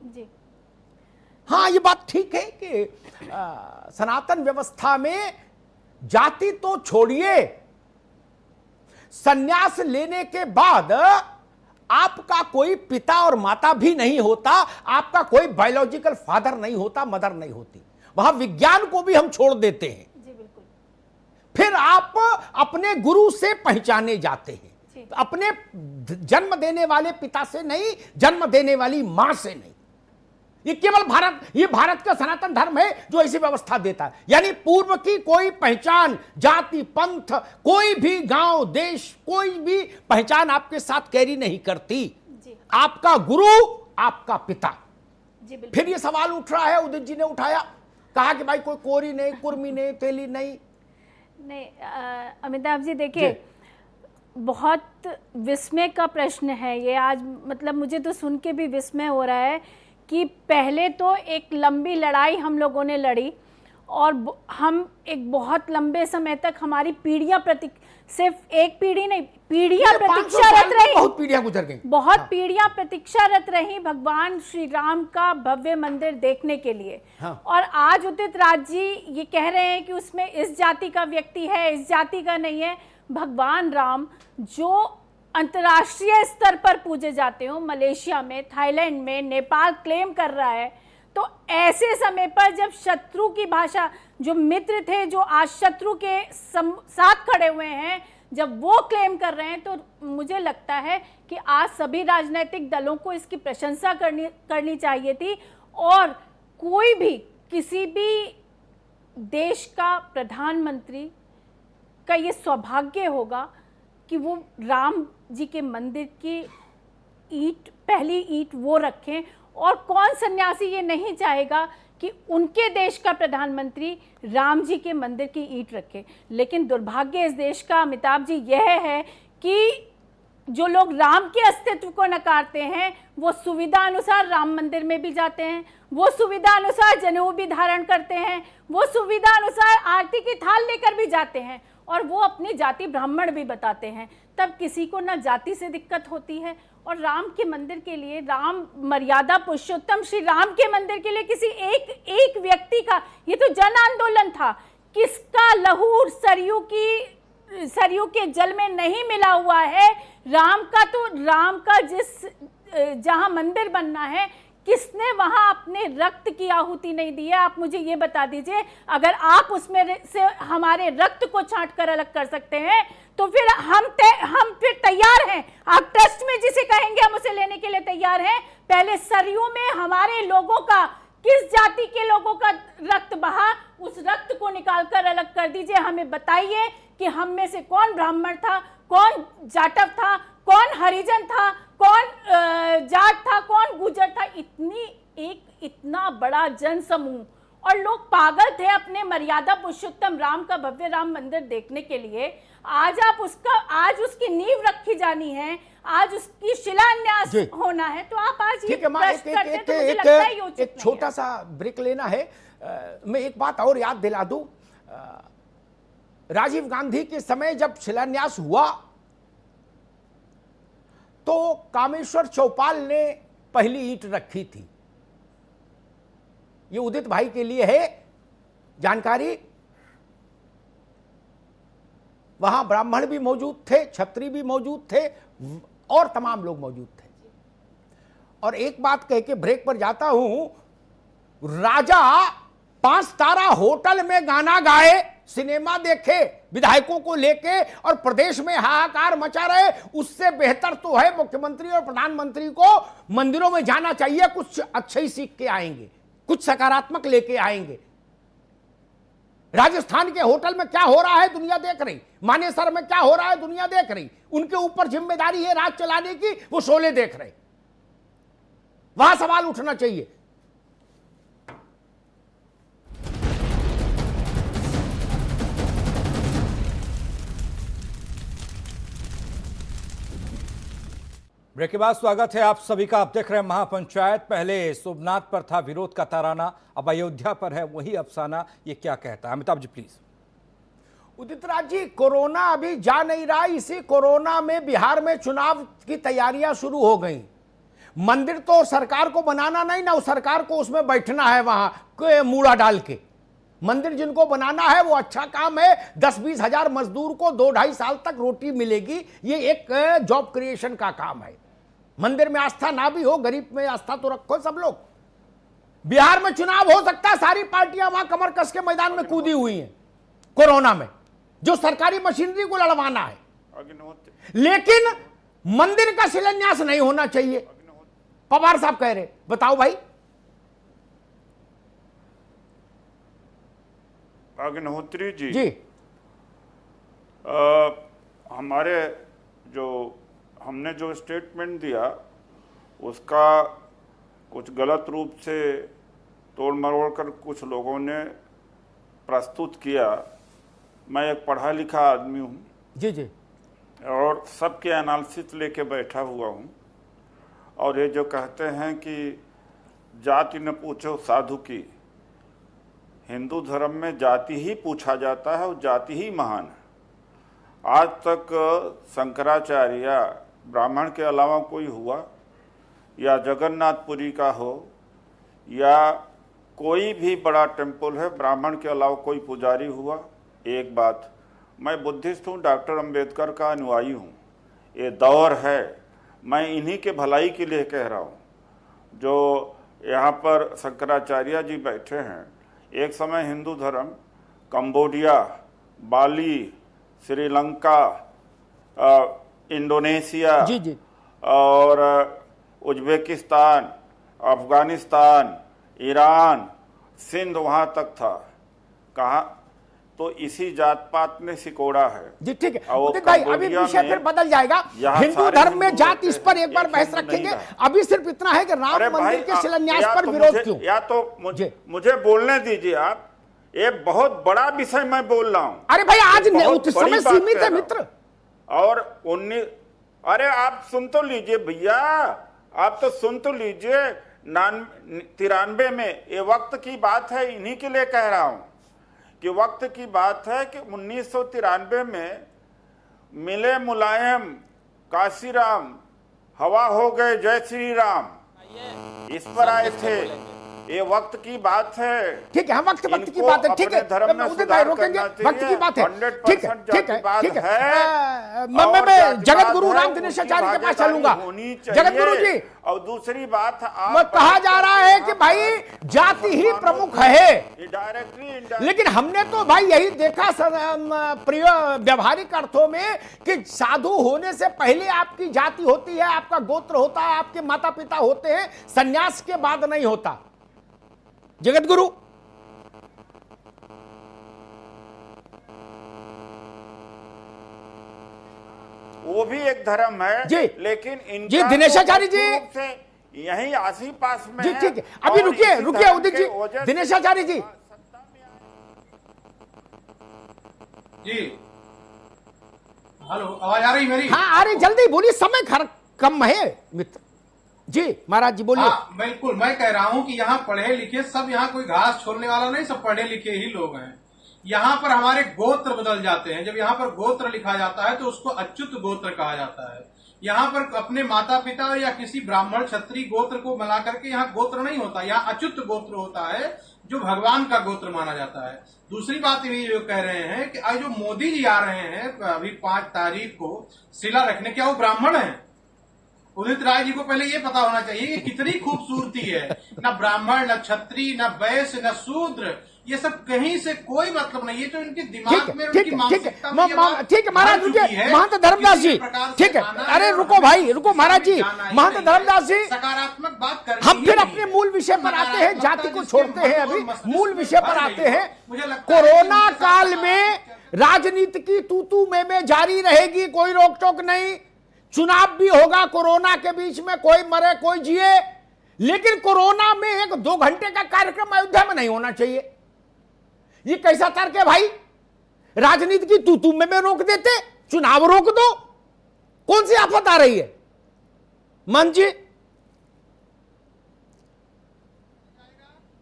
जी हाँ, ये बात ठीक है कि सनातन व्यवस्था में जाति तो छोड़िए, संन्यास लेने के बाद आपका कोई पिता और माता भी नहीं होता, आपका कोई बायोलॉजिकल फादर नहीं होता, मदर नहीं होती। वहां विज्ञान को भी हम छोड़ देते हैं। जी बिल्कुल। फिर आप अपने गुरु से पहचाने जाते हैं, तो अपने जन्म देने वाले पिता से नहीं, जन्म देने वाली मां से नहीं। ये केवल भारत का सनातन धर्म है जो ऐसी व्यवस्था देता है। यानी पूर्व की कोई पहचान, जाति, पंथ, कोई भी गांव, देश, कोई भी पहचान आपके साथ कैरी नहीं करती। जी। आपका गुरु आपका पिता। जी बिल्कुल। फिर ये सवाल उठ रहा है, उदित जी ने उठाया, कहा कि भाई कोई कोरी नहीं, कुर्मी नहीं, तेली नहीं। अमिताभ जी देखिए, बहुत विस्मय का प्रश्न है ये आज। मतलब मुझे तो सुन के भी विस्मय हो रहा है कि पहले तो एक लंबी लड़ाई हम लोगों ने लड़ी और हम एक बहुत लंबे समय तक हमारी पीढ़ियां सिर्फ एक पीढ़ी नहीं, पीढ़ियां प्रतीक्षारत रही, बहुत पीढ़ियां गुजर गई, बहुत पीढ़ियां प्रतीक्षारत रही भगवान श्री राम का भव्य मंदिर देखने के लिए। और आज उदित राज जी ये कह रहे हैं कि उसमें इस जाति का व्यक्ति है, इस जाति का नहीं है। भगवान राम जो अंतर्राष्ट्रीय स्तर पर पूजे जाते हो, मलेशिया में, थाईलैंड में, नेपाल क्लेम कर रहा है, तो ऐसे समय पर जब शत्रु की भाषा, जो मित्र थे जो आज शत्रु के साथ खड़े हुए हैं, जब वो क्लेम कर रहे हैं, तो मुझे लगता है कि आज सभी राजनीतिक दलों को इसकी प्रशंसा करनी चाहिए थी। और कोई भी किसी भी देश का प्रधानमंत्री का ये सौभाग्य होगा कि वो राम जी के मंदिर की पहली ईंट वो रखें। और कौन सन्यासी ये नहीं चाहेगा कि उनके देश का प्रधानमंत्री राम जी के मंदिर की ईंट रखे। लेकिन दुर्भाग्य इस देश का अमिताभ जी यह है कि जो लोग राम के अस्तित्व को नकारते हैं, वो सुविधा अनुसार राम मंदिर में भी जाते हैं, वो सुविधा अनुसार जनेऊ भी धारण करते हैं, वो सुविधा अनुसार आरती की थाल लेकर भी जाते हैं, और वो अपनी जाति ब्राह्मण भी बताते हैं। तब किसी को ना जाति से दिक्कत होती है। और राम के मंदिर के लिए, राम मर्यादा पुरुषोत्तम श्री राम के मंदिर के लिए किसी एक व्यक्ति का, ये तो जन आंदोलन था, किसका लहू सरयू के जल में नहीं मिला हुआ है। राम का जहां मंदिर बनना है, किसने वहां अपने रक्त की आहुति नहीं दी है? आप मुझे ये बता दीजिए। अगर आप उसमें से हमारे रक्त को छांट कर अलग कर सकते हैं, तो फिर हम फिर तैयार हैं। आप ट्रस्ट में जिसे कहेंगे हम उसे लेने के लिए तैयार हैं। पहले सरयू में हमारे लोगों का, किस जाति के लोगों का रक्त बहा, उस रक्त को निकालकर अलग कर दीजिए। हमें बताइए कि हम में से कौन ब्राह्मण था, कौन जाटव था, कौन हरिजन था, कौन जाट था, कौन गुर्जर था। इतना बड़ा जन समूह और लोग पागल थे अपने मर्यादा पुरुषोत्तम राम का भव्य राम मंदिर देखने के लिए। आज आज उसकी नींव रखी जानी है, आज उसकी शिलान्यास होना है, तो आप आज ये प्रश्न करते हैं, तो मुझे लगता है ये उचित नहीं है। एक छोटा सा ब्रेक लेना है। मैं एक बात और याद दिला दूं, राजीव गांधी के समय जब शिलान्यास हुआ तो कामेश्वर चौपाल ने पहली ईंट रखी थी। ये उदित भाई के लिए है जानकारी। वहां ब्राह्मण भी मौजूद थे, क्षत्रिय भी मौजूद थे और तमाम लोग मौजूद थे। और एक बात कह के ब्रेक पर जाता हूं, राजा 5 तारा होटल में गाना गाए, सिनेमा देखे विधायकों को लेके और प्रदेश में हाहाकार मचा रहे, उससे बेहतर तो है मुख्यमंत्री और प्रधानमंत्री को मंदिरों में जाना चाहिए, कुछ अच्छे ही सीख के आएंगे, कुछ सकारात्मक लेके आएंगे। राजस्थान के होटल में क्या हो रहा है दुनिया देख रही, मानेसर में क्या हो रहा है दुनिया देख रही, उनके ऊपर जिम्मेदारी है राज चलाने की, वो शोले देख रहे। वहां सवाल उठना चाहिए। ब्रेक के बाद स्वागत है आप सभी का। आप देख रहे हैं महापंचायत। पहले सोमनाथ पर था विरोध का तराना, अब अयोध्या पर है वही अफसाना। ये क्या कहता है अमिताभ जी प्लीज। उदित राज जी, कोरोना अभी जा नहीं रहा, इसी कोरोना में बिहार में चुनाव की तैयारियां शुरू हो गई। मंदिर तो सरकार को बनाना नहीं ना, उस सरकार को उसमें बैठना है, वहां मूड़ा डाल के। मंदिर जिनको बनाना है वो अच्छा काम है। 10-20 हजार मजदूर को 2-2.5 साल तक रोटी मिलेगी, ये एक जॉब क्रिएशन का काम है। मंदिर में आस्था ना भी हो, गरीब में आस्था तो रखो सब लोग। बिहार में चुनाव हो सकता है, सारी पार्टियां वहां कमर कस के मैदान में कूदी हुई हैं कोरोना में, जो सरकारी मशीनरी को लड़वाना है। लेकिन मंदिर का शिलान्यास नहीं होना चाहिए, पवार साहब कह रहे। बताओ भाई। अग्निहोत्री जी, हमारे हमने जो स्टेटमेंट दिया उसका कुछ गलत रूप से तोड़ मरोड़ कर कुछ लोगों ने प्रस्तुत किया। मैं एक पढ़ा लिखा आदमी हूँ जी और सबके एनालिसिस लेके बैठा हुआ हूँ। और ये जो कहते हैं कि जाति न पूछो साधु की, हिंदू धर्म में जाति ही पूछा जाता है और जाति ही महान है। आज तक शंकराचार्य ब्राह्मण के अलावा कोई हुआ, या जगन्नाथपुरी का हो, या कोई भी बड़ा टेम्पल है, ब्राह्मण के अलावा कोई पुजारी हुआ? एक बात, मैं बुद्धिस्ट हूँ, डॉक्टर अंबेडकर का अनुयायी हूँ। ये दौर है, मैं इन्हीं के भलाई के लिए कह रहा हूँ। जो यहाँ पर शंकराचार्य जी बैठे हैं, एक समय हिंदू धर्म कंबोडिया, बाली, श्रीलंका, इंडोनेशिया जी और उज्बेकिस्तान, अफगानिस्तान, ईरान, सिंध वहाँ तक था। कहाँ? तो इसी जात पात ने सिकोड़ा है जी। ठीक है उदित भाई, अभी विषय फिर बदल जाएगा। हिंदू धर्म में जात, इस पर एक बार बहस रखेंगे। अभी सिर्फ इतना है कि राम मंदिर के शिलान्यास पर विरोध क्यों? या तो मुझे बोलने दीजिए आप। ये बहुत बड़ा विषय मैं बोल रहा हूँ। अरे भाई, आज समय सीमित है मित्र। और 19, अरे आप सुन तो लीजिए भैया, आप तो सुन तो लीजिए। 93 में, ये वक्त की बात है, इन्हीं के लिए कह रहा हूं कि वक्त की बात है कि 1993 में मिले मुलायम काशीराम, हवा हो गए जय श्री राम, इस पर आए थे। ये वक्त की बात है। ठीक है, हम वक्त की बात है। ठीक है, उदित भाई रोकेंगे, वक्त की बात है। ठीक है ठीक है ठीक है। मैं जगत गुरु राम दिनेशाचार्य के पास चलूंगा। जगत गुरु जी, और दूसरी बात, कहा जा रहा है कि भाई जाति ही प्रमुख है, लेकिन हमने तो भाई यही देखा प्रिय व्यवहारिक अर्थों में कि साधु होने से पहले आपकी जाति होती है, आपका गोत्र होता है, आपके माता पिता होते हैं, संन्यास के बाद नहीं होता। जगत गुरु, वो भी एक धर्म है जी, लेकिन जी दिनेशाचार्य जी, यहीं आसी पास में जी है। ठीक है, अभी और रुकिए इसी रुकिए धर्म उदित के जी, वजह दिनेश से आचार्य जी। जी हेलो, आवाज आ रही मेरी? हाँ आ रही, जल्दी बोलिए, समय कम है मित्र जी। महाराज जी बोलिए। हाँ बिल्कुल, मैं कह रहा हूँ कि यहाँ पढ़े लिखे सब, यहाँ कोई घास छोड़ने वाला नहीं, सब पढ़े लिखे ही लोग हैं। यहाँ पर हमारे गोत्र बदल जाते हैं। जब यहाँ पर गोत्र लिखा जाता है तो उसको अच्युत गोत्र कहा जाता है। यहाँ पर अपने माता पिता या किसी ब्राह्मण क्षत्रिय गोत्र को मिला करके यहाँ गोत्र नहीं होता, यहाँ अच्युत गोत्र होता है जो भगवान का गोत्र माना जाता है। दूसरी बात ये जो कह रहे हैं कि आज जो मोदी जी आ रहे हैं अभी 5 तारीख को शिला रखने, क्या वो ब्राह्मण है? उदित राय जी को पहले ये पता होना चाहिए कि कितनी खूबसूरती है। न ब्राह्मण, न क्षत्रिय, न वैश्य, न शूद्र, ये सब कहीं से कोई मतलब नहीं है। तो इनके दिमाग में, उनकी मानसिकता में ये बात ठीक है महाराज, भर चुकी रुकिए है। महंत धर्मदास जी, किसी प्रकार से ठीक है, आना अरे और रुको भाई, रुको महाराज जी, जाना ही महंत नहीं धर्मदास जी, है। सकारात्मक बात करनी हम ही फिर नहीं अपने है। मूल विषय पर आते हैं, जाति को छोड़ते हैं, अभी मूल विषय पर आते हैं। मुझे लगता है कि कोरोना उनके साथ काल में राजनीति की तू में जारी रहेगी, कोई रोक टोक नहीं। चुनाव भी होगा कोरोना के बीच में, कोई मरे कोई जिए, लेकिन कोरोना में 1-2 घंटे का कार्यक्रम अयोध्या में नहीं होना चाहिए। ये कैसा तर्क है भाई? राजनीति की तू में रोक देते, चुनाव रोक दो, कौन सी आफत आ रही है? मन जी,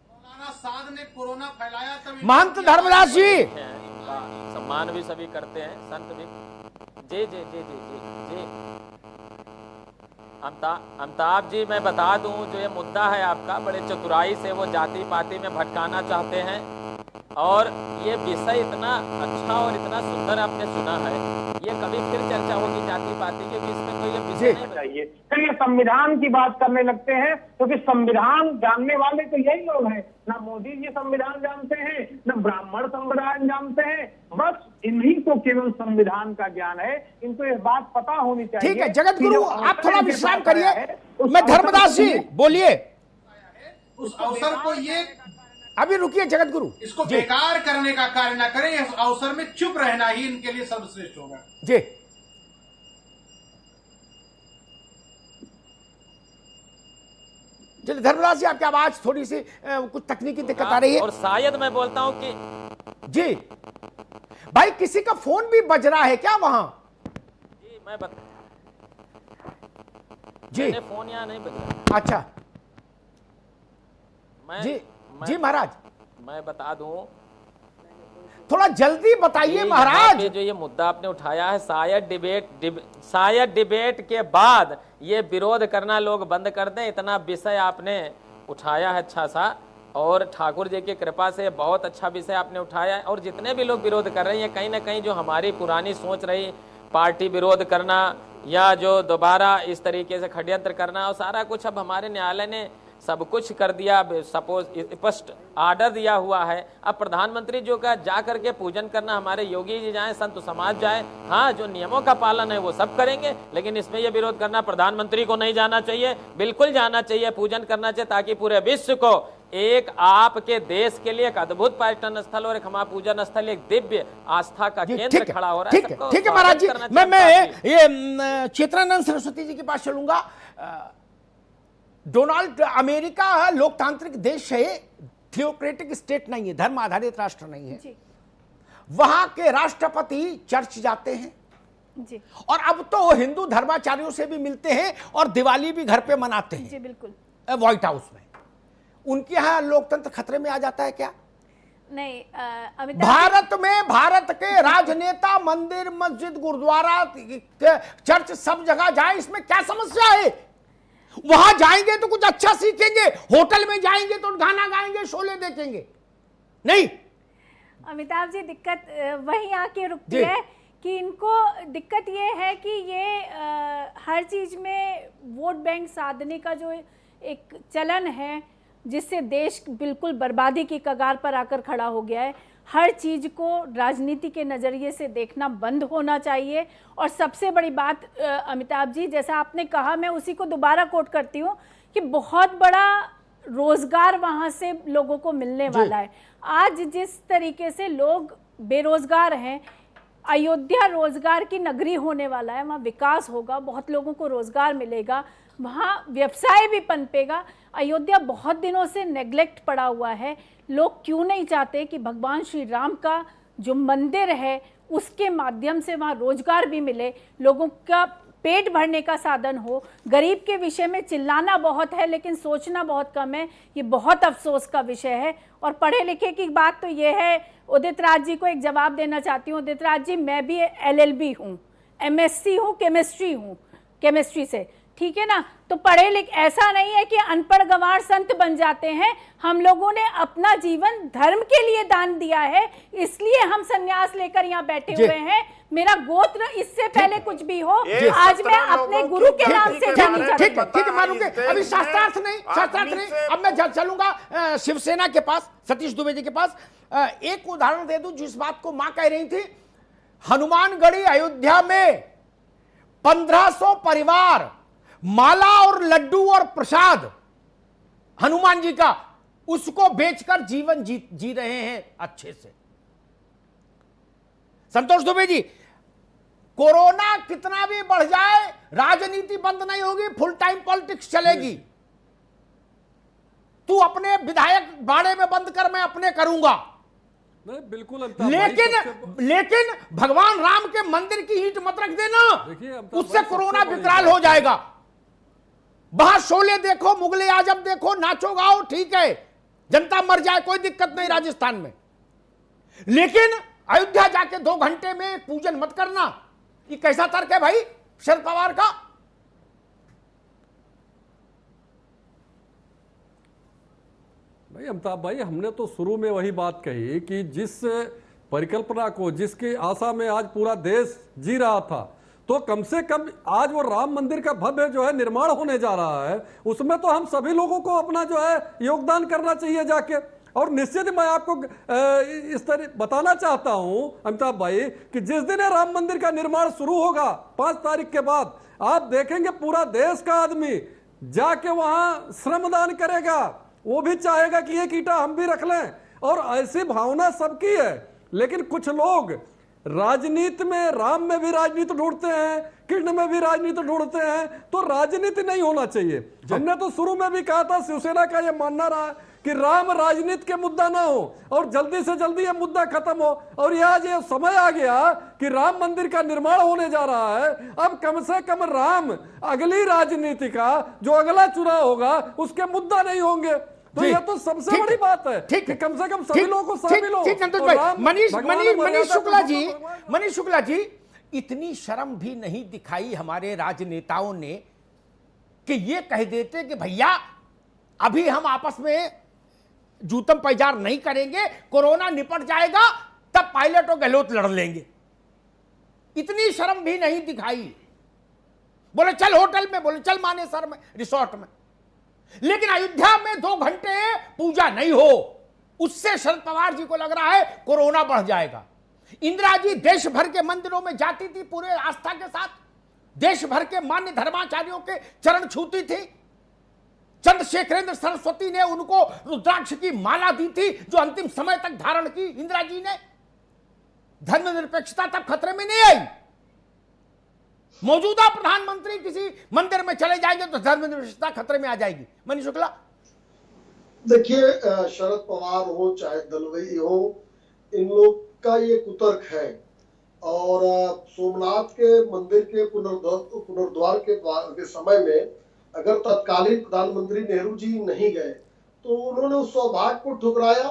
मौलाना साद ने कोरोना फैलाया तब महंत धर्मदास जी, इनका सम्मान भी सभी करते हैं, संत भी। जी जी जी जी जी जी अमिताभ जी, मैं बता दूं, जो ये मुद्दा है आपका, बड़े चतुराई से वो जाति पाति में भटकाना चाहते हैं। और ये विषय इतना अच्छा और इतना सुंदर आपने सुना है, ये कभी फिर चर्चा होगी जाति पाति की, इसमें कोई ये विषय नहीं चाहिए। फिर ये संविधान की बात करने लगते हैं, क्योंकि संविधान जानने वाले तो यही लोग हैं। ना मोदी जी संविधान जानते हैं, ना ब्राह्मण संविधान जानते हैं, बस इन्हीं को केवल संविधान का ज्ञान है। इनको ये बात पता होनी चाहिए। ठीक है जगत गुरु, आप थोड़ा विश्राम करिए। मैं धर्मदास जी बोलिए। उस अवसर को ये अभी रुकिए जगत गुरु, इसको बेकार करने का कार्य ना करें। इस अवसर में चुप रहना ही इनके लिए सर्वश्रेष्ठ होगा। जी चलिए धर्मदास जी, आपकी आवाज थोड़ी सी कुछ तकनीकी दिक्कत आ रही है। और शायद मैं बोलता हूं कि जी भाई, किसी का फोन भी बज रहा है क्या वहां? जी जी मैंने फोन यहाँ नहीं बजा। अच्छा जी महाराज, मैं बता दूं, थोड़ा जल्दी बताइए महाराज। जो ये मुद्दा आपने उठाया है, शायद डिबेट के बाद ये विरोध करना लोग बंद कर दें। इतना विषय आपने उठाया है अच्छा सा, और ठाकुर जी की कृपा से बहुत अच्छा विषय आपने उठाया है। और जितने भी लोग विरोध कर रहे हैं, कहीं ना कहीं जो हमारी पुरानी सोच रही, पार्टी विरोध करना या जो दोबारा इस तरीके से षड्यंत्र करना, और सारा कुछ अब हमारे न्यायालय ने सब कुछ कर दिया, सपोज स्पष्ट आर्डर दिया हुआ है। अब प्रधानमंत्री जो का जा करके पूजन करना, हमारे योगी जी जाएं, संत समाज जाए, हाँ जो नियमों का पालन है वो सब करेंगे, लेकिन इसमें ये विरोध करना प्रधानमंत्री को नहीं जाना चाहिए, बिल्कुल जाना चाहिए, पूजन करना चाहिए, ताकि पूरे विश्व को एक आपके देश के लिए एक अद्भुत पर्यटन स्थल और एक हमारा पूजन स्थल, एक दिव्य आस्था का केंद्र खड़ा हो रहा है। ठीक है महाराज जी, मैं ये चेतनानंद सरस्वती जी के पास चलूंगा। डोनाल्ड, अमेरिका लोकतांत्रिक देश है, थियोक्रेटिक स्टेट नहीं है, धर्म आधारित राष्ट्र नहीं है। वहां के राष्ट्रपति चर्च जाते हैं जी। और अब तो हिंदू धर्माचार्यों से भी मिलते हैं और दिवाली भी घर पे मनाते हैं जी बिल्कुल, व्हाइट हाउस में। उनके यहाँ लोकतंत्र खतरे में आ जाता है क्या? नहीं। भारत में भारत के राजनेता मंदिर, मस्जिद, गुरुद्वारा, चर्च सब जगह जाए, इसमें क्या समस्या है? वहां जाएंगे तो कुछ अच्छा सीखेंगे, होटल में जाएंगे तो गाना गाएंगे, शोले देखेंगे नहीं। अमिताभ जी, दिक्कत वहीं आके रुकती है कि इनको दिक्कत ये है कि ये हर चीज में वोट बैंक साधने का जो एक चलन है, जिससे देश बिल्कुल बर्बादी की कगार पर आकर खड़ा हो गया है। हर चीज़ को राजनीति के नज़रिए से देखना बंद होना चाहिए। और सबसे बड़ी बात अमिताभ जी, जैसा आपने कहा, मैं उसी को दोबारा कोट करती हूँ कि बहुत बड़ा रोज़गार वहाँ से लोगों को मिलने वाला है। आज जिस तरीके से लोग बेरोज़गार हैं, अयोध्या रोज़गार की नगरी होने वाला है, वहाँ विकास होगा, बहुत लोगों को रोज़गार मिलेगा, वहाँ व्यवसाय भी पनपेगा। अयोध्या बहुत दिनों से नेग्लेक्ट पड़ा हुआ है। लोग क्यों नहीं चाहते कि भगवान श्री राम का जो मंदिर है उसके माध्यम से वहाँ रोजगार भी मिले, लोगों का पेट भरने का साधन हो। गरीब के विषय में चिल्लाना बहुत है लेकिन सोचना बहुत कम है। ये बहुत अफसोस का विषय है। और पढ़े लिखे की बात तो ये है, उदित राज जी को एक जवाब देना चाहती हूँ। उदित राज जी, मैं भी LLB हूँ, MSc हूँ, केमिस्ट्री से, ठीक है ना। तो पढ़े लिखे, ऐसा नहीं है कि अनपढ़ गंवार संत बन जाते हैं। हम लोगों ने अपना जीवन धर्म के लिए दान दिया है, इसलिए हम संन्यास लेकर यहाँ बैठे हुए हैं। मेरा गोत्र इससे पहले कुछ भी हो, आज मैं अपने गुरु के नाम से जानी जाती हूं। ठीक है, मानूंगे। अभी शास्त्रार्थ नहीं। अब मैं चलूंगा शिवसेना के पास, सतीश दुबे जी के पास। एक उदाहरण दे दूं जिस बात को मां कह रही थी। हनुमानगढ़ी अयोध्या में 1500 परिवार माला और लड्डू और प्रसाद हनुमान जी का, उसको बेचकर जीवन जी रहे हैं अच्छे से। संतोष दुबे जी, कोरोना कितना भी बढ़ जाए राजनीति बंद नहीं होगी, फुल टाइम पॉलिटिक्स चलेगी। तू अपने विधायक बाड़े में बंद कर, मैं अपने करूंगा। नहीं, बिल्कुल। लेकिन भगवान राम के मंदिर की ईंट मत रख देना, उससे कोरोना विकराल हो जाएगा। बाहर शोले देखो, मुगले आजम देखो, नाचो गाओ, ठीक है, जनता मर जाए कोई दिक्कत नहीं राजस्थान में, लेकिन अयोध्या जाके 2 घंटे में पूजन मत करना। ये कैसा तर्क है भाई शरद पवार का? भाई अमिताभ भाई, हमने तो शुरू में वही बात कही कि जिस परिकल्पना को, जिसकी आशा में आज पूरा देश जी रहा था, तो कम से कम आज वो राम मंदिर का भव्य जो है निर्माण होने जा रहा है, उसमें तो हम सभी लोगों को अपना जो है योगदान करना चाहिए जाके। और निश्चित मैं आपको इस तरह बताना चाहता हूं अमिताभ भाई कि जिस दिन राम मंदिर का निर्माण शुरू होगा 5 तारीख के बाद, आप देखेंगे पूरा देश का आदमी जाके वहां श्रमदान करेगा। वो भी चाहेगा कि एक ईंटा हम भी रख लें, और ऐसी भावना सबकी है। लेकिन कुछ लोग राजनीति में, राम में भी राजनीति ढूंढते हैं, कृष्ण में भी राजनीति ढूंढते हैं, तो राजनीति नहीं होना चाहिए। हमने तो शुरू में भी कहा था, शिवसेना का यह मानना रहा कि राम राजनीति के मुद्दा ना हो और जल्दी से जल्दी यह मुद्दा खत्म हो। और यह आज ये समय आ गया कि राम मंदिर का निर्माण होने जा रहा है। अब कम से कम राम अगली राजनीति का जो अगला चुनाव होगा उसके मुद्दा नहीं होंगे। तो यह तो सबसे बड़ी बात है कि कम से कम सभी लोगों को मनीष शुक्ला जी, इतनी शर्म भी नहीं दिखाई हमारे राजनेताओं ने कि ये कह देते कि भैया अभी हम आपस में जूतम पैजार नहीं करेंगे, कोरोना निपट जाएगा तब पायलट और गहलोत लड़ लेंगे। इतनी शर्म भी नहीं दिखाई। बोले चल होटल में, बोले चल मानेसर में, रिसोर्ट में। लेकिन अयोध्या में 2 घंटे पूजा नहीं हो, उससे शरद पवार जी को लग रहा है कोरोना बढ़ जाएगा। इंदिरा जी देश भर के मंदिरों में जाती थी पूरे आस्था के साथ, देश भर के मान्य धर्माचार्यों के चरण छूती थी। चंद्रशेखरेंद्र सरस्वती ने उनको रुद्राक्ष की माला दी थी जो अंतिम समय तक धारण की इंदिरा जी ने। धर्मनिरपेक्षता तब खतरे में नहीं आई। मौजूदा प्रधानमंत्री किसी मंदिर में चले जाएंगे तो धर्मनिरपेक्षता खतरे में आ जाएगी। मनीष शुक्ला, देखिए, शरद पवार हो चाहे दलवई हो, इन लोग का ये कुतर्क है। और सोमनाथ के मंदिर के पुनर्द्वार के समय में अगर तत्कालीन प्रधानमंत्री नेहरू जी नहीं गए तो उन्होंने उस सौभाग्य को ठुकराया।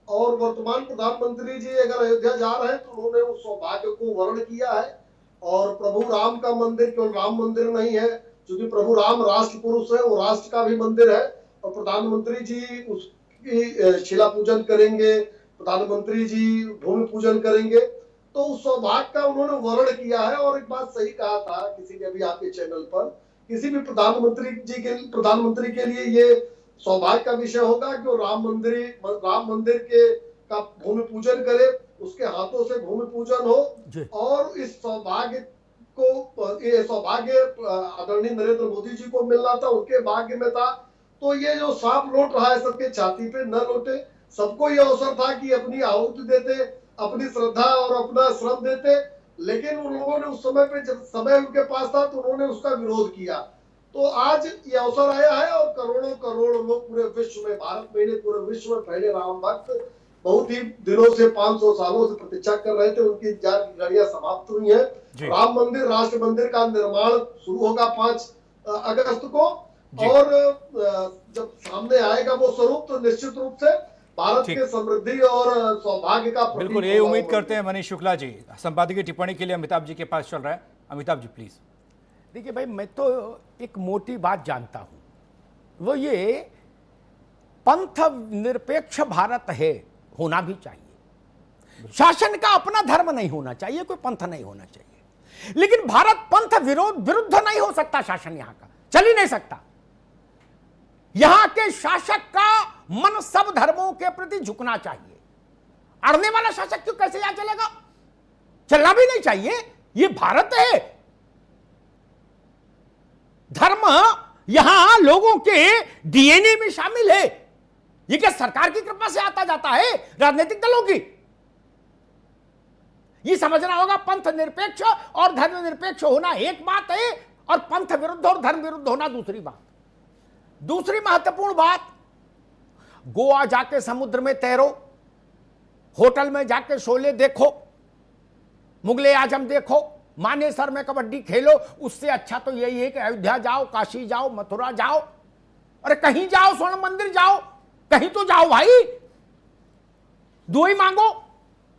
और वर्तमान प्रधानमंत्री जी अगर अयोध्या जा रहे हैं तो उन्होंने उस सौभाग्य को वर्ण किया है। और प्रभु राम का मंदिर केवल राम मंदिर नहीं है, क्योंकि प्रभु राम राष्ट्र पुरुष है, वो राष्ट्र का भी मंदिर है। और प्रधानमंत्री जी उसकी शिला पूजन करेंगे, प्रधानमंत्री जी भूमि पूजन करेंगे। तो उस सौभाग्य का उन्होंने वर्ण किया है। और एक बात सही कहा था किसी ने भी आपके चैनल पर, किसी भी प्रधानमंत्री के लिए ये सौभाग्य का विषय होगा कि वो राम मंदिर के का भूमि पूजन करे, उसके हाथों से भूमि पूजन हो। और इस सौभाग्य आदरणीय नरेंद्र मोदी जी को मिलना था, उनके भाग्य में था। तो ये जो सांप लौट रहा है सबके छाती पे न लौटे। सबको ये अवसर था कि अपनी आहुति देते, अपनी श्रद्धा और अपना श्रम देते, लेकिन उन लोगों ने उस समय पे, जब समय उनके पास था तो उन्होंने उसका विरोध किया। तो आज ये अवसर आया है और करोड़ों करोड़ लोग पूरे विश्व में, भारत में नहीं पूरे विश्व में फैले राम भक्त बहुत ही दिनों से 500 सालों से प्रतीक्षा कर रहे थे। उनकी इंतजार की घड़ियां समाप्त हुई हैं। राम मंदिर, राष्ट्र मंदिर का निर्माण शुरू होगा 5 अगस्त को, और जब सामने आएगा वो स्वरूप तो निश्चित रूप से भारत के समृद्धि और सौभाग्य का प्रतीक बिल्कुल, ये उम्मीद करते हैं। मनीष शुक्ला जी, संपादकीय टिप्पणी के लिए अमिताभ जी के पास चल रहा है। अमिताभ जी प्लीज। देखिए भाई, मैं तो एक मोटी बात जानता हूं, वो ये पंथ निरपेक्ष भारत है, होना भी चाहिए। शासन का अपना धर्म नहीं होना चाहिए, कोई पंथ नहीं होना चाहिए, लेकिन भारत पंथ विरुद्ध नहीं हो सकता। शासन यहां का चल ही नहीं सकता। यहां के शासक का मन सब धर्मों के प्रति झुकना चाहिए। अड़ने वाला शासक क्यों, कैसे यहां चलेगा? चलना भी नहीं चाहिए। ये भारत है, धर्म यहां लोगों के डीएनए में शामिल है। ये क्या सरकार की कृपा से आता जाता है, राजनीतिक दलों की? ये समझना होगा, पंथ निरपेक्ष और धर्म निरपेक्ष होना एक बात है, और पंथ विरुद्ध और धर्म विरुद्ध होना दूसरी बात। दूसरी महत्वपूर्ण बात, गोवा जाके समुद्र में तैरो, होटल में जाके शोले देखो, मुगले आजम देखो, मानेसर में कबड्डी खेलो, उससे अच्छा तो यही है कि अयोध्या जाओ, काशी जाओ, मथुरा जाओ, अरे कहीं जाओ, स्वर्ण मंदिर जाओ, कहीं तो जाओ भाई। दुआई मांगो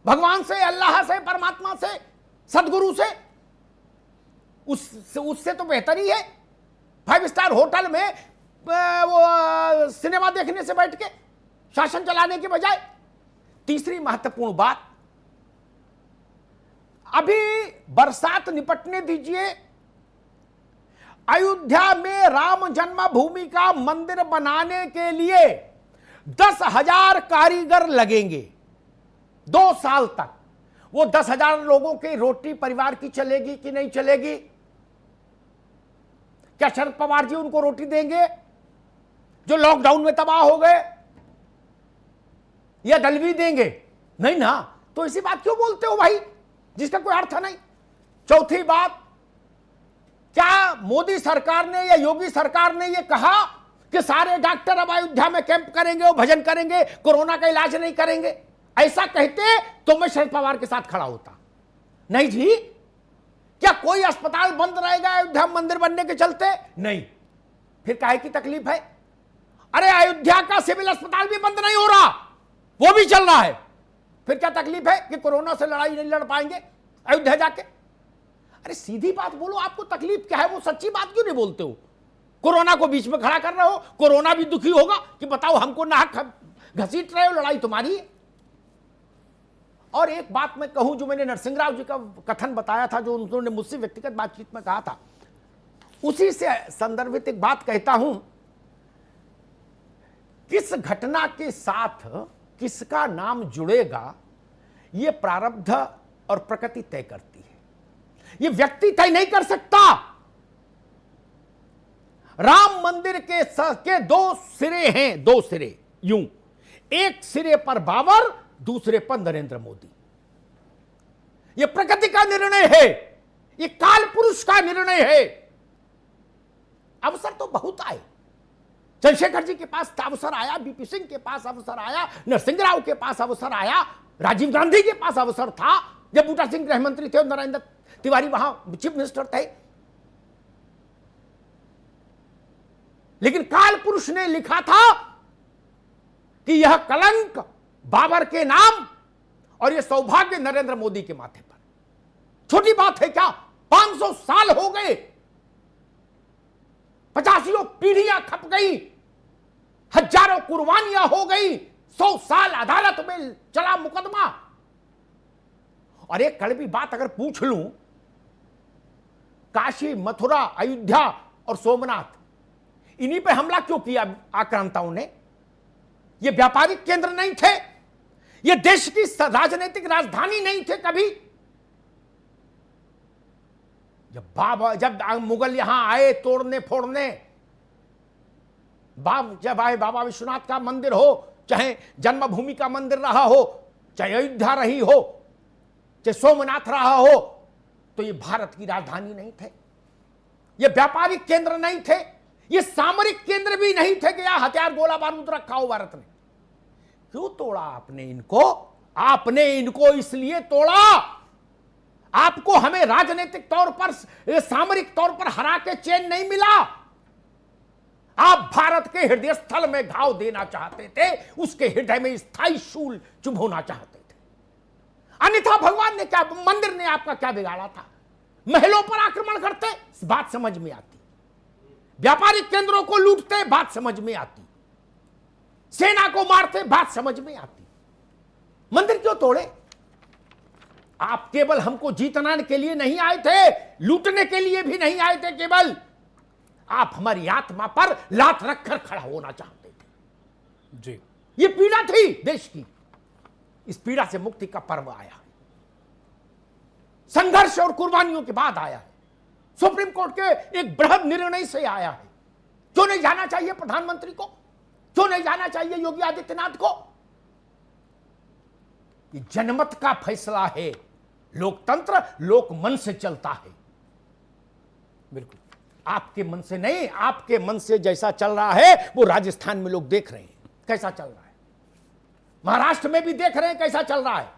भगवान से, अल्लाह से, परमात्मा से, सदगुरु से। उससे तो बेहतर ही है 5 स्टार होटल में वो सिनेमा देखने से बैठ के शासन चलाने के बजाय। तीसरी महत्वपूर्ण बात, अभी बरसात निपटने दीजिए। अयोध्या में राम जन्मभूमि का मंदिर बनाने के लिए 10,000 कारीगर लगेंगे 2 साल तक। वो 10,000 लोगों की रोटी परिवार की चलेगी कि नहीं चलेगी? क्या शरद पवार जी उनको रोटी देंगे जो लॉकडाउन में तबाह हो गए, या दलवी देंगे? नहीं ना। तो इसी बात क्यों बोलते हो भाई, जिसका कोई अर्थ नहीं। चौथी बात, क्या मोदी सरकार ने या योगी सरकार ने यह कहा कि सारे डॉक्टर अब अयोध्या में कैंप करेंगे, वो भजन करेंगे, कोरोना का इलाज नहीं करेंगे? ऐसा कहते तो मैं शरद पवार के साथ खड़ा होता। नहीं जी। क्या कोई अस्पताल बंद रहेगा अयोध्या मंदिर बनने के चलते? नहीं। फिर काहे की तकलीफ है? अरे अयोध्या का सिविल अस्पताल भी बंद नहीं हो रहा, वो भी चल रहा है। फिर क्या तकलीफ है कि कोरोना से लड़ाई नहीं लड़ पाएंगे अयोध्या जाके? अरे सीधी बात बोलो, आपको तकलीफ क्या है? वो सच्ची बात क्यों नहीं बोलते हो? कोरोना को बीच में खड़ा कर रहे हो, कोरोना भी दुखी होगा कि बताओ हमको नाक घसीट रहे हो, लड़ाई तुम्हारी है। और एक बात मैं कहूं, जो मैंने नरसिंह राव जी का कथन बताया था, जो उन्होंने मुझसे व्यक्तिगत बातचीत में कहा था, उसी से संदर्भित एक बात कहता हूं। किस घटना के साथ किसका नाम जुड़ेगा, यह प्रारब्ध और प्रकृति तय करती है, यह व्यक्ति तय नहीं कर सकता। राम मंदिर के 2 सिरे हैं, 2 सिरे यूं, एक सिरे पर बाबर, दूसरे पर नरेंद्र मोदी। यह प्रकृति का निर्णय है, यह काल पुरुष का निर्णय है। अवसर तो बहुत आए, चंद्रशेखर जी के पास अवसर आया, बीपी सिंह के पास अवसर आया, नरसिंह राव के पास अवसर आया, राजीव गांधी के पास अवसर था जब बूटा सिंह गृह मंत्री थे और नरेंद्र तिवारी वहां चीफ मिनिस्टर थे। लेकिन काल पुरुष ने लिखा था कि यह कलंक बाबर के नाम और यह सौभाग्य नरेंद्र मोदी के माथे पर। छोटी बात है क्या? 500 साल हो गए, 50 पीढ़ियां खप गई, हजारों कुर्बानियां हो गई, 100 साल अदालत में चला मुकदमा। और एक कड़वी बात अगर पूछ लूं, काशी, मथुरा, अयोध्या और सोमनाथ, इन्हीं पे हमला क्यों किया आक्रांताओं ने? ये व्यापारिक केंद्र नहीं थे, ये देश की राजनीतिक राजधानी नहीं थे कभी? जब मुगल यहां आए तोड़ने फोड़ने, जब आए बाबा विश्वनाथ का मंदिर हो, चाहे जन्मभूमि का मंदिर रहा हो, चाहे अयोध्या रही हो, चाहे सोमनाथ रहा हो, तो ये भारत की राजधानी नहीं थे। ये व्यापारिक केंद्र नहीं थे, ये सामरिक केंद्र भी नहीं थे कि यहां हथियार गोला बारूद रखा हो भारत ने। क्यों तोड़ा आपने इनको? आपने इनको इसलिए तोड़ा, आपको हमें राजनीतिक तौर पर, सामरिक तौर पर हरा के चैन नहीं मिला। आप भारत के हृदय स्थल में घाव देना चाहते थे, उसके हृदय में स्थायी शूल चुभोना चाहते थे। अन्यथा भगवान ने क्या, मंदिर ने आपका क्या बिगाड़ा था? महलों पर आक्रमण करते, बात समझ में आती। व्यापारिक केंद्रों को लूटते, बात समझ में आती। सेना को मारते, बात समझ में आती। मंदिर क्यों तोड़े? आप केवल हमको जीतना के लिए नहीं आए थे, लूटने के लिए भी नहीं आए थे केवल। आप हमारी आत्मा पर लात रखकर खड़ा होना चाहते थे। जी, ये पीड़ा थी देश की। इस पीड़ा से मुक्ति का पर्व आया है, संघर्ष और कुर्बानियों के बाद आया है, सुप्रीम कोर्ट के एक बृहद निर्णय से आया है। क्यों नहीं जाना चाहिए प्रधानमंत्री को? क्यों नहीं जाना चाहिए योगी आदित्यनाथ को? ये जनमत का फैसला है। लोकतंत्र लोक मन से चलता है, बिल्कुल आपके मन से नहीं। आपके मन से जैसा चल रहा है वो राजस्थान में लोग देख रहे हैं कैसा चल रहा है, महाराष्ट्र में भी देख रहे हैं कैसा चल रहा है।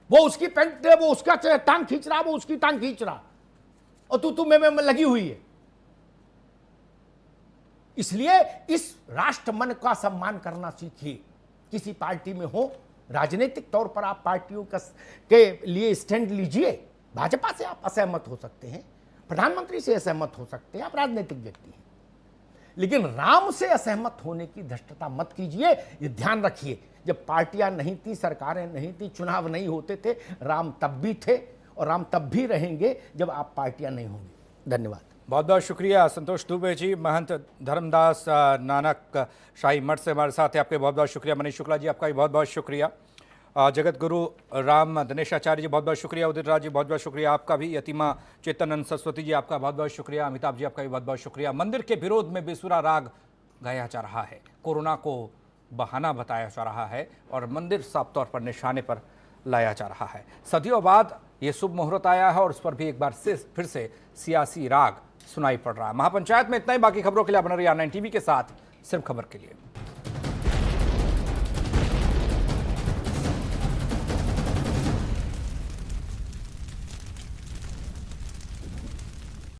वो उसकी पेंट, वो उसका टांग खींच रहा, वो उसकी टांग खींच रहा, और तू में लगी हुई है। इसलिए इस राष्ट्र मन का सम्मान करना सीखिए। किसी पार्टी में हो, राजनीतिक तौर पर आप पार्टियों के लिए स्टैंड लीजिए। भाजपा से आप असहमत हो सकते हैं, प्रधानमंत्री से असहमत हो सकते हैं, आप राजनीतिक व्यक्ति हैं, लेकिन राम से असहमत होने की धृष्टता मत कीजिए। ये ध्यान रखिए, जब पार्टियां नहीं थी, सरकारें नहीं थी, चुनाव नहीं होते थे, राम तब भी थे और राम तब भी रहेंगे जब आप पार्टियां नहीं होंगी। धन्यवाद। बहुत बहुत शुक्रिया संतोष दुबे जी। महंत धर्मदास नानक शाही मठ से हमारे साथ हैं, आपके बहुत बहुत शुक्रिया। मनीष शुक्ला जी, आपका भी बहुत बहुत शुक्रिया। जगत गुरु राम दिनेशाचार्य जी, बहुत बहुत शुक्रिया। उदित राज जी, बहुत बहुत शुक्रिया आपका भी। यतिमा चेतन सरस्वती जी, आपका बहुत बहुत शुक्रिया। अमिताभ जी, आपका भी बहुत बहुत शुक्रिया। मंदिर के विरोध में बेसुरा राग गाया जा रहा है, कोरोना को बहाना बताया जा रहा है और मंदिर साफ तौर पर निशाने पर लाया जा रहा है। सदियों बाद ये शुभ मुहूर्त आया है और उस पर भी एक बार फिर से सियासी राग सुनाई पड़ रहा है। महापंचायत में इतना ही। बाकी खबरों के लिए बने रहिए R9 TV के साथ, सिर्फ खबर के लिए।